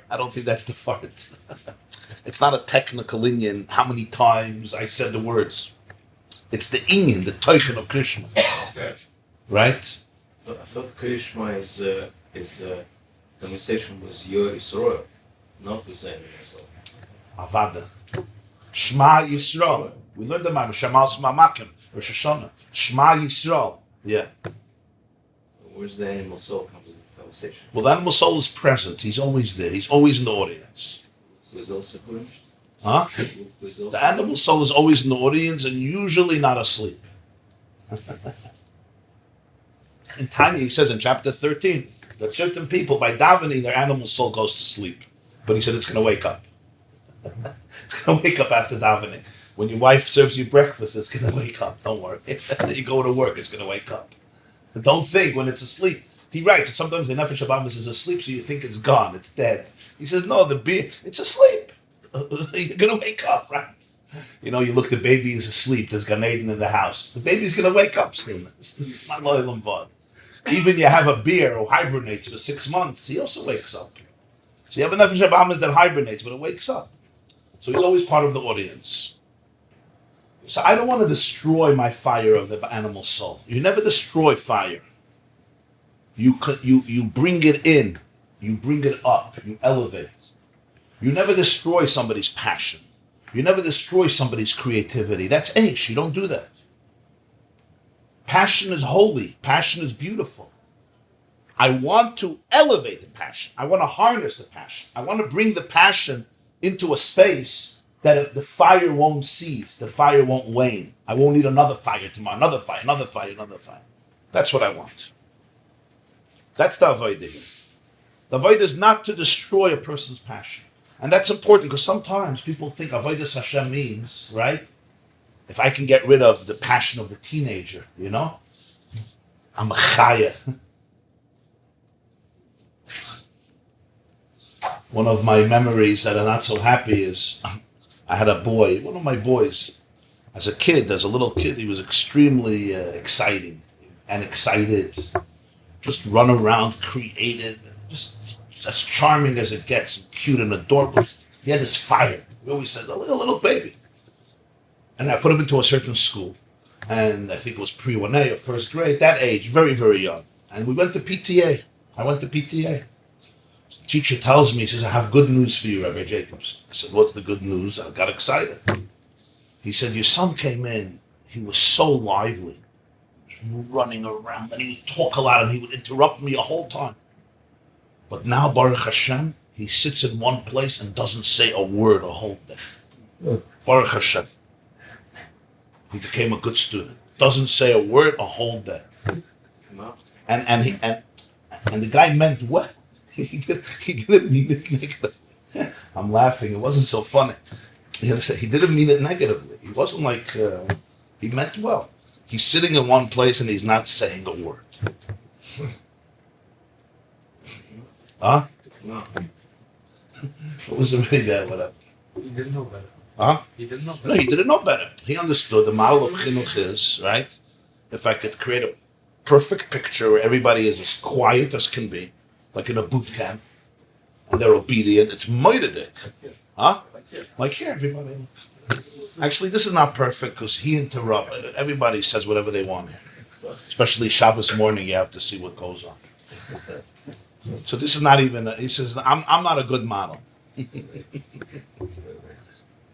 I don't think that's the part. It's not a technical inyan, how many times I said the words. It's the inyan, the tochen of Krishma. Okay. Right? So I thought Krishma is conversation with your Yisroel, not with any Yisroel. Avada. Shema Yisrael. We learned the Bible. Shema Makim. Rosh Hashanah. Shema Yisrael. Yeah. Where's the animal soul comes in the conversation? Well, the animal soul is present. He's always there. He's always in the audience. Who's also finished? Huh? The animal soul is always in the audience and usually not asleep. In Tanya, he says in chapter 13 that certain people, by davening, their animal soul goes to sleep. But he said it's going to wake up. It's going to wake up after davening. When your wife serves you breakfast, it's going to wake up. Don't worry. You go to work, it's going to wake up. Don't think when it's asleep. He writes that sometimes the Nefesh Abamis is asleep, so you think it's gone, it's dead. He says, no, it's asleep. You're going to wake up, right? You know, you look, the baby is asleep. There's Gan Eden in the house. The baby's going to wake up soon. It's not loyal vod. Even you have a bear who hibernates for 6 months, he also wakes up. So you have a Nefesh Abamis that hibernates, but it wakes up. So he's always part of the audience. So I don't want to destroy my fire of the animal soul. You never destroy fire. You bring it in. You bring it up. You elevate. You never destroy somebody's passion. You never destroy somebody's creativity. That's Eish. You don't do that. Passion is holy. Passion is beautiful. I want to elevate the passion. I want to harness the passion. I want to bring the passion into a space that the fire won't cease. The fire won't wane. I won't need another fire tomorrow. Another fire, another fire, another fire. That's what I want. That's the avodah. The avodah is not to destroy a person's passion. And that's important because sometimes people think avodas Hashem means, right? If I can get rid of the passion of the teenager, you know? I'm a chaya. One of my memories that are not so happy is I had a boy, one of my boys, as a kid, as a little kid, he was extremely exciting and excited. Just run around, creative, just as charming as it gets, cute and adorable. He had this fire. We always said, a little baby. And I put him into a certain school. And I think it was pre-1A or first grade, that age, very, very young. And we went to PTA. I went to PTA. The teacher tells me, he says, I have good news for you, Rabbi Jacobson. I said, what's the good news? I got excited. He said, your son came in. He was so lively. He was running around. And he would talk a lot and he would interrupt me a whole time. But now, Baruch Hashem, he sits in one place and doesn't say a word a whole day. Baruch Hashem. He became a good student. Doesn't say a word a whole day. And the guy meant well. He didn't mean it negatively. I'm laughing. It wasn't so funny. He didn't mean it negatively. He wasn't like, he meant well. He's sitting in one place and he's not saying a word. Huh? No. It was already there, whatever. He didn't know better. Huh? He didn't know better. No, he didn't know better. He understood the model of chinuch is, right? If I could create a perfect picture where everybody is as quiet as can be, like in a boot camp, and they're obedient, it's moidedik. Huh? Like here, everybody. Actually, this is not perfect because he interrupts. Everybody says whatever they want here. Especially Shabbos morning, you have to see what goes on. So this is not even, he says, I'm not a good model.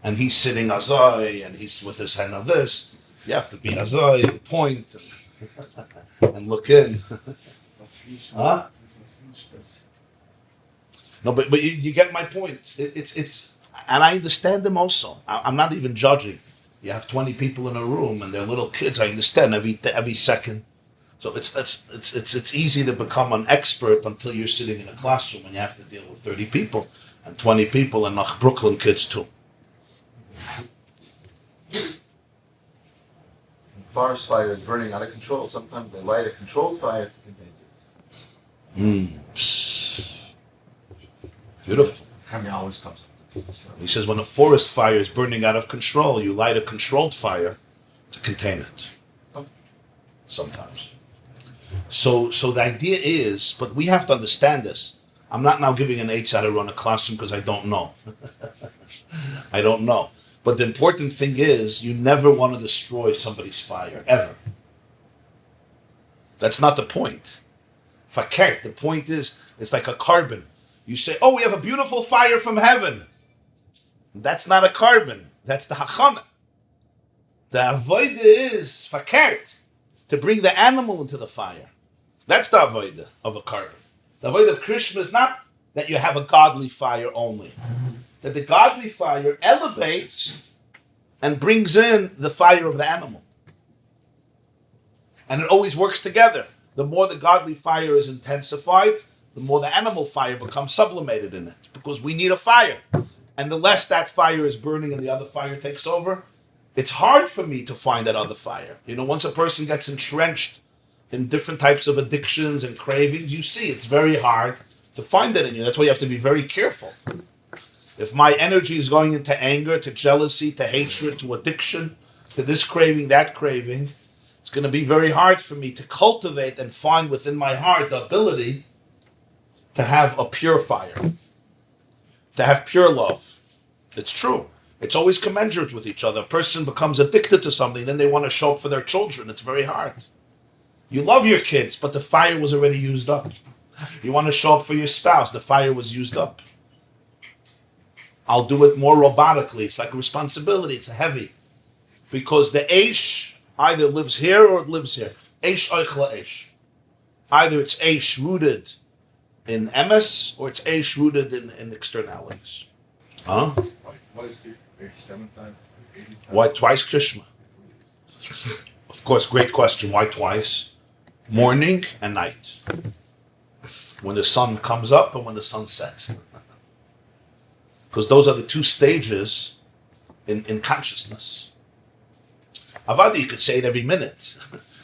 And he's sitting azoi, and he's with his hand on this. You have to be azoi, and point, and look in. Huh? No, but you get my point. It's, and I understand them also. I'm not even judging. You have 20 people in a room, and they're little kids. I understand every second. So it's easy to become an expert until you're sitting in a classroom and you have to deal with 30 people and 20 people and noch Brooklyn kids too. Forest fire is burning out of control. Sometimes they light a controlled fire to contain this. Beautiful. Chaim always comes. He says when a forest fire is burning out of control, you light a controlled fire to contain it. Sometimes. So the idea is, but we have to understand this. I'm not now giving an eight how to run a classroom because I don't know. I don't know. But the important thing is, you never want to destroy somebody's fire, ever. That's not the point. Fakert, the point is, it's like a carbon. You say, oh, we have a beautiful fire from heaven. That's not a carbon. That's the hachana. The avodah is fakert, to bring the animal into the fire. That's the avodah of a carbon. The avodah of Krishna is not that you have a godly fire only. That the godly fire elevates and brings in the fire of the animal. And it always works together. The more the godly fire is intensified, the more the animal fire becomes sublimated in it. Because we need a fire. And the less that fire is burning and the other fire takes over, it's hard for me to find that other fire. You know, once a person gets entrenched in different types of addictions and cravings, you see it's very hard to find that in you. That's why you have to be very careful. If my energy is going into anger, to jealousy, to hatred, to addiction, to this craving, that craving, it's going to be very hard for me to cultivate and find within my heart the ability to have a pure fire, to have pure love. It's true. It's always commensurate with each other. A person becomes addicted to something, then they want to show up for their children. It's very hard. You love your kids, but the fire was already used up. You want to show up for your spouse, the fire was used up. I'll do it more robotically. It's like a responsibility. It's heavy. Because the Eish either lives here or it lives here. Eish oichla Eish. Either it's Eish rooted in emes or it's Eish rooted in externalities. Huh? Why is it 87 times? 80 times? Why twice Krishna? Of course, great question. Why twice? Morning and night. When the sun comes up and when the sun sets. Because those are the two stages in consciousness. Avadi, you could say it every minute.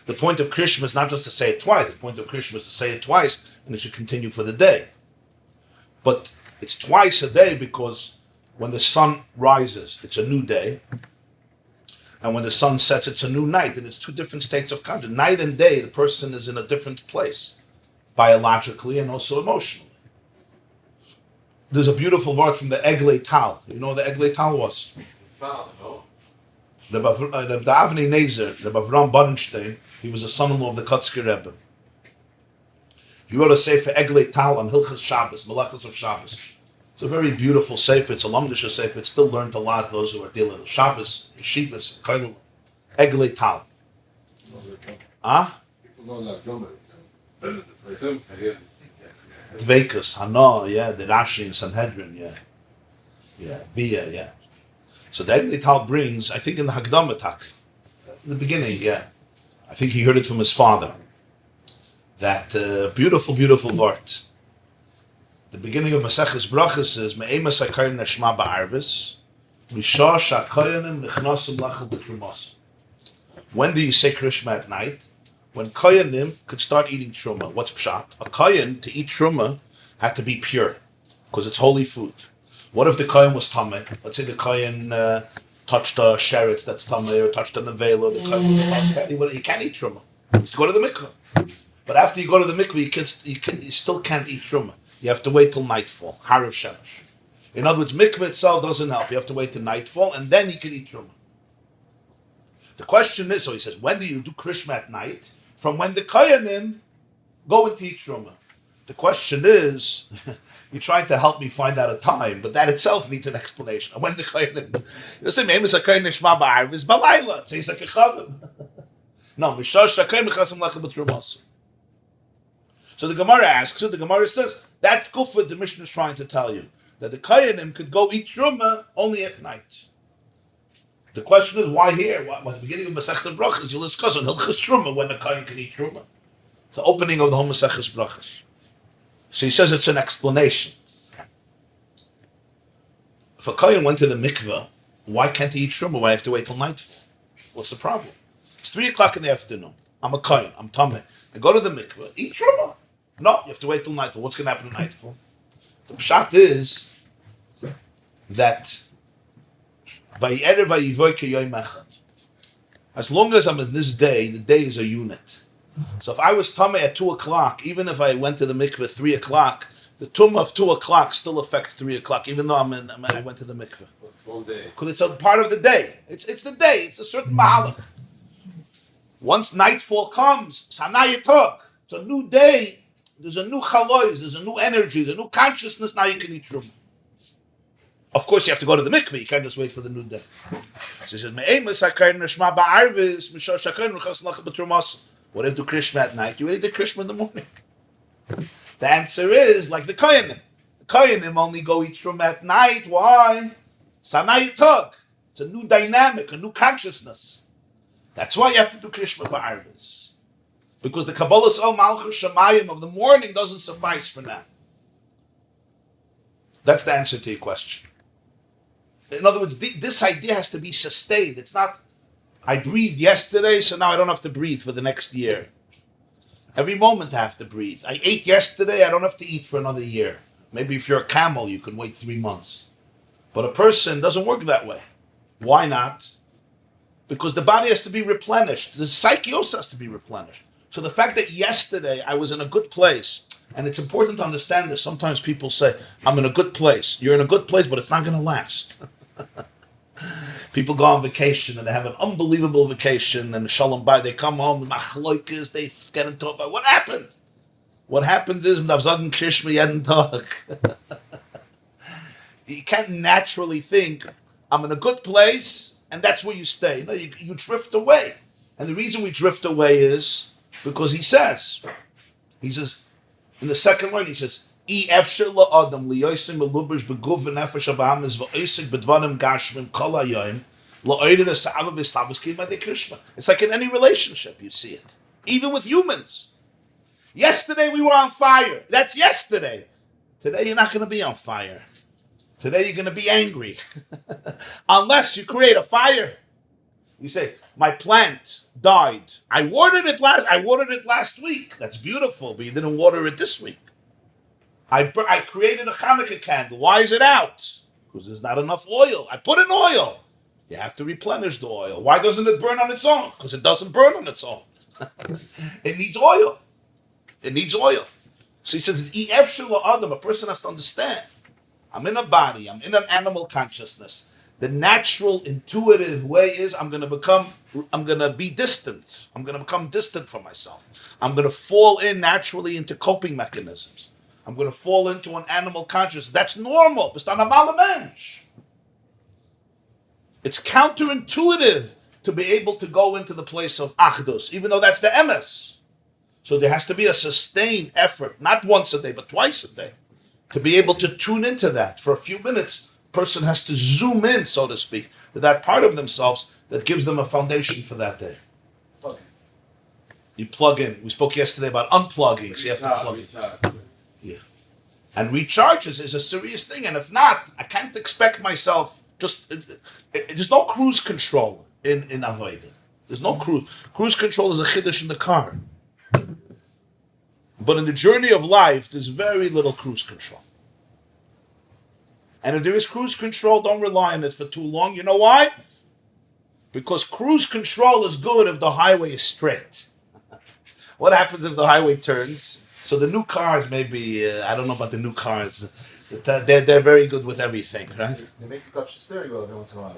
The point of Krishna is not just to say it twice. The point of Krishna is to say it twice and it should continue for the day. But it's twice a day because when the sun rises, it's a new day. And when the sun sets, it's a new night. And it's two different states of consciousness. Night and day, the person is in a different place. Biologically and also emotionally. There's a beautiful word from the Eglei Tal. You know what the Eglei Tal was? Rabbi Avnei Nezer, Rabbi Avram Bodenstein, he was a son-in-law of the Kotzker Rebbe. He wrote a sefer Eglei Tal on Hilchas Shabbos, Melachos of Shabbos. It's a very beautiful sefer. It's a Lamdisha sefer. It's still learned a lot, those who are dealing with Shabbos, Yeshivas, Koilel. Eglei Tal. Dveikus, Hana, yeah, the Rashi and Sanhedrin, yeah, Bia, yeah. So the Eglei Tal brings, I think in the Hagdama Tak, in the beginning, yeah. I think he heard it from his father. That beautiful, beautiful word. The beginning of Maseches Brachas is Me'emas HaKayin Neshma Ba'arvis Misha Sha'Koyanim Nichnasim Lachel B'Trumas. When do you say Krishma at night? When Koyanim could start eating Truma. What's Pshat? A Koyan, to eat Truma, had to be pure, because it's holy food. What if the Koyan was Tameh? Let's say the Koyan touched a sheretz that's Tameh, or touched a nevela, the Koyan was, you can't eat Truma. You have to go to the mikveh. But after you go to the mikveh, you still can't eat Truma. You have to wait till nightfall. Harav Shemesh. In other words, mikveh itself doesn't help. You have to wait till nightfall, and then you can eat Truma. The question is, so he says, when do you do Krishma at night? From when the Koyanim go and eat Truma. The question is, you're trying to help me find out a time, but that itself needs an explanation. When the Koyanim, you say, "Maybe it's a Koyanim Shema ba'arvis balayla." It says like a chavim. No, mishash Koyanim chasim lechem b'trumas. So the Gemara asks, the Gemara says, that kufa the Mishnah is trying to tell you, that the Koyanim could go eat truma only at night. The question is, why here? Why, at the beginning of Masechta Brachas, you'll discuss on Hilchas Truma when the Kohen can eat truma. It's the opening of the whole Masechta Brachas. So he says it's an explanation. If a Kohen went to the mikveh, why can't he eat truma? Why have to wait till nightfall? What's the problem? It's 3 o'clock in the afternoon. I'm a Kohen. I'm Tameh. I go to the mikveh, eat truma. No, you have to wait till nightfall. What's going to happen at nightfall? The pshat is that as long as I'm in this day, the day is a unit. So if I was Tameh at 2 o'clock, even if I went to the mikveh at 3 o'clock, the tum of 2 o'clock still affects 3 o'clock, even though I went to the mikveh. Full day. Because it's a part of the day. It's the day. It's a certain mahalach. Once nightfall comes, sanayitog. It's a new day. There's a new chalois. There's a new energy. There's a new consciousness. Now you can eat truma. Of course, you have to go to the mikveh. You can't just wait for the new day. So he says, what if you do Krishma at night? You already did Krishma in the morning. The answer is like the Koyanim. The Koyanim only go eat truma at night. Why? Sanayitog. It's a new dynamic, a new consciousness. That's why you have to do Krishma ba'arvis. Because the Kabbalah's Al Malchus Shemayim of the morning doesn't suffice for now. That's the answer to your question. In other words, this idea has to be sustained. It's not, I breathed yesterday, so now I don't have to breathe for the next year. Every moment I have to breathe. I ate yesterday, I don't have to eat for another year. Maybe if you're a camel, you can wait 3 months. But a person doesn't work that way. Why not? Because the body has to be replenished. The psyche also has to be replenished. So the fact that yesterday I was in a good place, and it's important to understand this. Sometimes people say, I'm in a good place. You're in a good place, but it's not going to last. People go on vacation, and they have an unbelievable vacation, and Shalom Bay, they come home, machloikas, they get into it. What happened? What happened is, you can't naturally think, I'm in a good place, and that's where you stay. No, you drift away. And the reason we drift away is because he says, in the second line, he says, it's like in any relationship, you see it. Even with humans. Yesterday we were on fire. That's yesterday. Today you're not going to be on fire. Today you're going to be angry. Unless you create a fire. You say, my plant died. I watered it last week. That's beautiful, but you didn't water it this week. I created a Hanukkah candle. Why is it out? Because there's not enough oil. I put in oil. You have to replenish the oil. Why doesn't it burn on its own? Because it doesn't burn on its own. It needs oil. It needs oil. So he says, a person has to understand. I'm in a body. I'm in an animal consciousness. The natural, intuitive way is I'm going to be distant. I'm going to become distant from myself. I'm going to fall in naturally into coping mechanisms. I'm going to fall into an animal consciousness. That's normal. It's counterintuitive to be able to go into the place of achdus, even though that's the emes. So there has to be a sustained effort, not once a day, but twice a day, to be able to tune into that for a few minutes. Person has to zoom in, so to speak, to that part of themselves that gives them a foundation for that day. You plug in. We spoke yesterday about unplugging, so you have to plug in. Yeah. And recharges is a serious thing, and if not, I can't expect myself, there's no cruise control in Avodah. There's no cruise. Cruise control is a chiddush in the car. But in the journey of life, there's very little cruise control. And if there is cruise control, don't rely on it for too long. You know why? Because cruise control is good if the highway is straight. What happens if the highway turns? So the new cars, maybe, I don't know about the new cars. They're very good with everything, right? They make you touch the steering wheel every once in a while.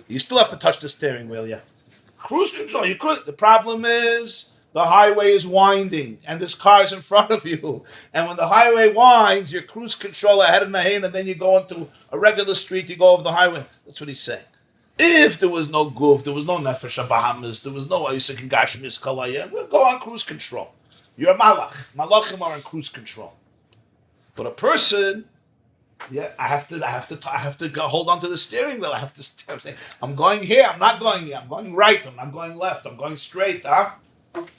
You still have to touch the steering wheel, yeah. Cruise control, you could. The problem is, The highway is winding, and there's cars in front of you. And when the highway winds, your cruise control ahead and ahead, and then you go onto a regular street, you go over the highway. That's what he's saying. If there was no guf, there was no nefesh Bahamas, there was no Isaac and Gashmis Kalayim, we'll go on cruise control. You're a malach. Malachim are on cruise control. But a person, I have to go hold on to the steering wheel. I have to say, I'm going here, I'm not going here, I'm going right, I'm not going left, I'm going straight, huh?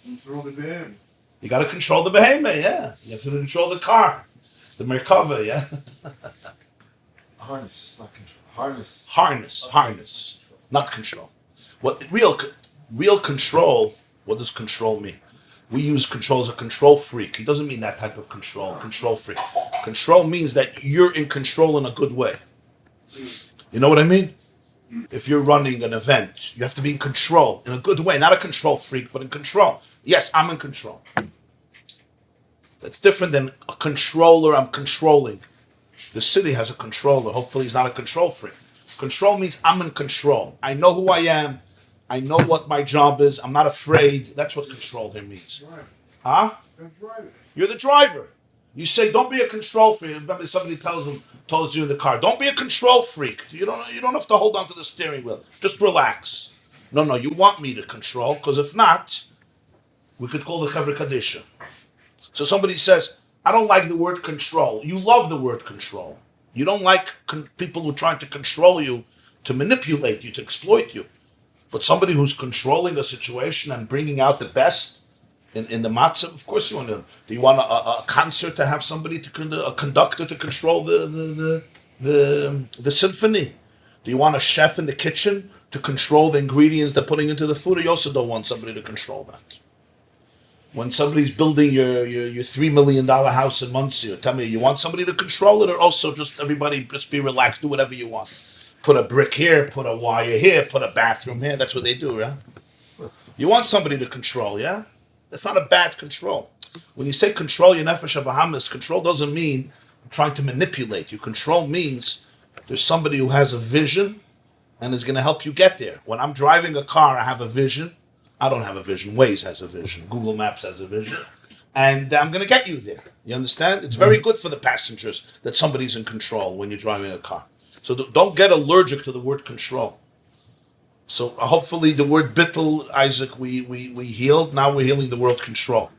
Control the behem. You got to control the behemoth, yeah. You have to control the car, the Merkava, yeah. Harness, not control. Harness, not control. What real control? What does control mean? We use control as a control freak. It doesn't mean that type of control. Control freak. Control means that you're in control in a good way. You know what I mean? If you're running an event, you have to be in control in a good way. Not a control freak, but in control. Yes, I'm in control. That's different than a controller. I'm controlling. The city has a controller. Hopefully he's not a control freak. Control means I'm in control. I know who I am. I know what my job is. I'm not afraid. That's what control here means. Huh? You're the driver. You say, don't be a control freak. Remember, somebody tells you in the car, don't be a control freak. You don't have to hold on to the steering wheel. Just relax. No, you want me to control, because if not, we could call the Chevra Kadisha. So somebody says, I don't like the word control. You love the word control. You don't like people who are trying to control you, to manipulate you, to exploit you. But somebody who's controlling a situation and bringing out the best in the matzah, of course you want to. Do you want a concert to have somebody a conductor to control the symphony? Do you want a chef in the kitchen to control the ingredients they're putting into the food? Or you also don't want somebody to control that. When somebody's building your $3 million house in Monsey, tell me, you want somebody to control it, or also just everybody just be relaxed, do whatever you want? Put a brick here, put a wire here, put a bathroom here. That's what they do, right? You want somebody to control, yeah? That's not a bad control. When you say control your nefesh Bahamas, control doesn't mean trying to manipulate you. Control means there's somebody who has a vision and is going to help you get there. When I'm driving a car, I have a vision. I don't have a vision. Waze has a vision. Google Maps has a vision. And I'm going to get you there. You understand? It's very good for the passengers that somebody's in control when you're driving a car. So don't get allergic to the word control. So hopefully the word bittul, Isaac, we healed. Now we're healing the word control.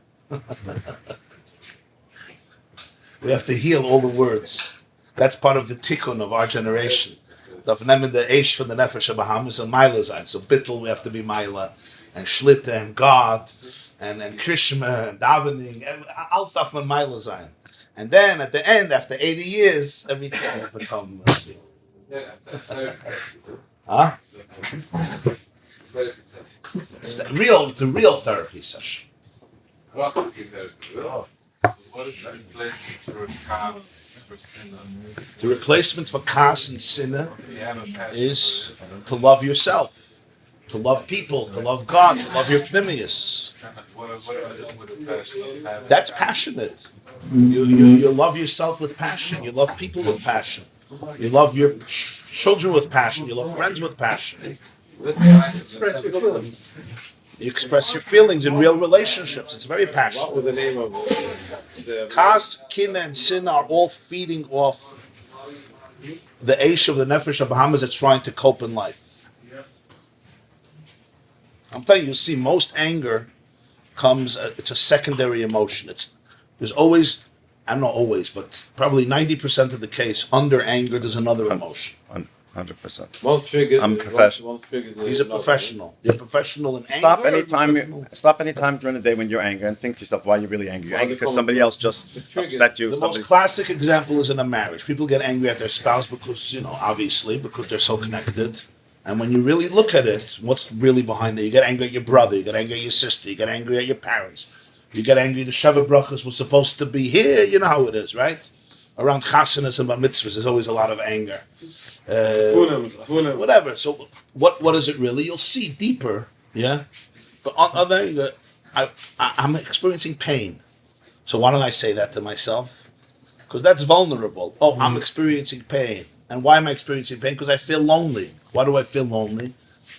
We have to heal all the words. That's part of the tikkun of our generation. The eish from the nefesh Bahamas and Maila zayin. So bittul, we have to be Maila, and shlita and God, and krishma and davening, all stuff from Maila zayin. And then at the end, after 80 years, everything will become. Huh? It's the real therapy session. So what is the replacement for kas, for sinner? The replacement for kas and sinner is to love yourself, to love people, to love God, to love your pnimius. What am I doing with the passion? That's passionate. You love yourself with passion. You love people with passion. You love your children with passion. You love friends with passion. You express your feelings in real relationships. It's very passionate. What was the name of it? Kas, kin, and sin are all feeding off the eish of the nefesh Bahamas that's trying to cope in life. I'm telling you, see, most anger comes, it's a secondary emotion. There's always, I don't know always, but probably 90% of the case, under anger, there's another emotion. 100%. Most triggers. I'm professional. Most triggers. He's a professional. You're a professional in anger. Stop anytime during the day when you're angry and think to yourself, why are you really angry? You're angry because somebody else just upset you. The most classic example is in a marriage. People get angry at their spouse because, obviously, because they're so connected. And when you really look at it, what's really behind there? You get angry at your brother, you get angry at your sister, you get angry at your parents. You get angry, the Sheva Brachas was supposed to be here. You know how it is, right? Around chasanas and bar mitzvahs, there's always a lot of anger. Whatever. So what is it really? You'll see deeper, yeah? But on other hand, I'm experiencing pain. So why don't I say that to myself? Because that's vulnerable. Oh, I'm experiencing pain. And why am I experiencing pain? Because I feel lonely. Why do I feel lonely?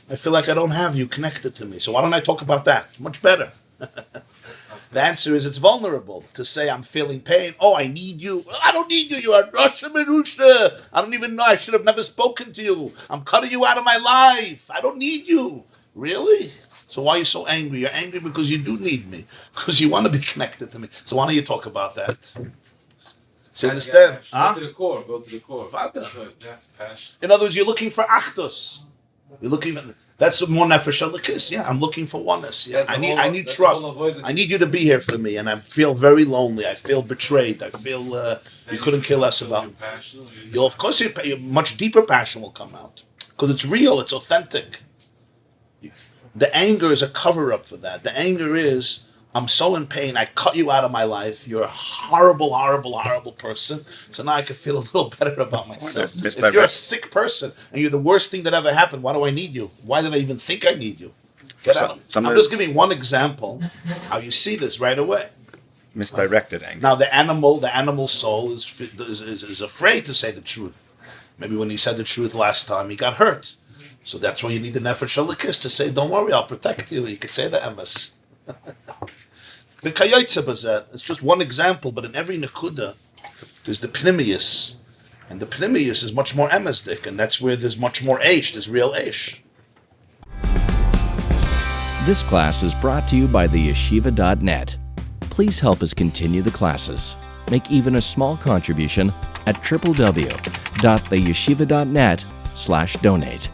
I feel like I don't have you connected to me. So why don't I talk about that? Much better. The answer is it's vulnerable to say I'm feeling pain. Oh, I need you. I don't need you. You are Rasha Merusha. I don't even know. I should have never spoken to you. I'm cutting you out of my life. I don't need you. Really? So why are you so angry? You're angry because you do need me. Because you want to be connected to me. So why don't you talk about that? So you understand? Go to the core. Go to the core. Father. That's passion. In other words, you're looking for achdus. You're looking. That's more nefesh alikis. Yeah, I'm looking for oneness. Yeah, I need trust. I need you to be here for me, and I feel very lonely. I feel betrayed. I feel you couldn't care less about me. Of course, your much deeper passion will come out because it's real. It's authentic. The anger is a cover-up for that. The anger is, I'm so in pain, I cut you out of my life, you're a horrible, horrible, horrible person, so now I can feel a little better about myself. If you're a sick person, and you're the worst thing that ever happened, why do I need you? Why did I even think I need you? Get out. I'm just giving one example, how you see this right away. Misdirected anger. Now the animal soul is afraid to say the truth. Maybe when he said the truth last time, he got hurt. So that's why you need the nefesh alikis to say, don't worry, I'll protect you. You could say the emes. It's just one example, but in every nekuda, there's the pnimius. And the pnimius is much more emesdik, and that's where there's much more eish, there's real eish. This class is brought to you by the yeshiva.net. Please help us continue the classes. Make even a small contribution at www.theyeshiva.net/donate.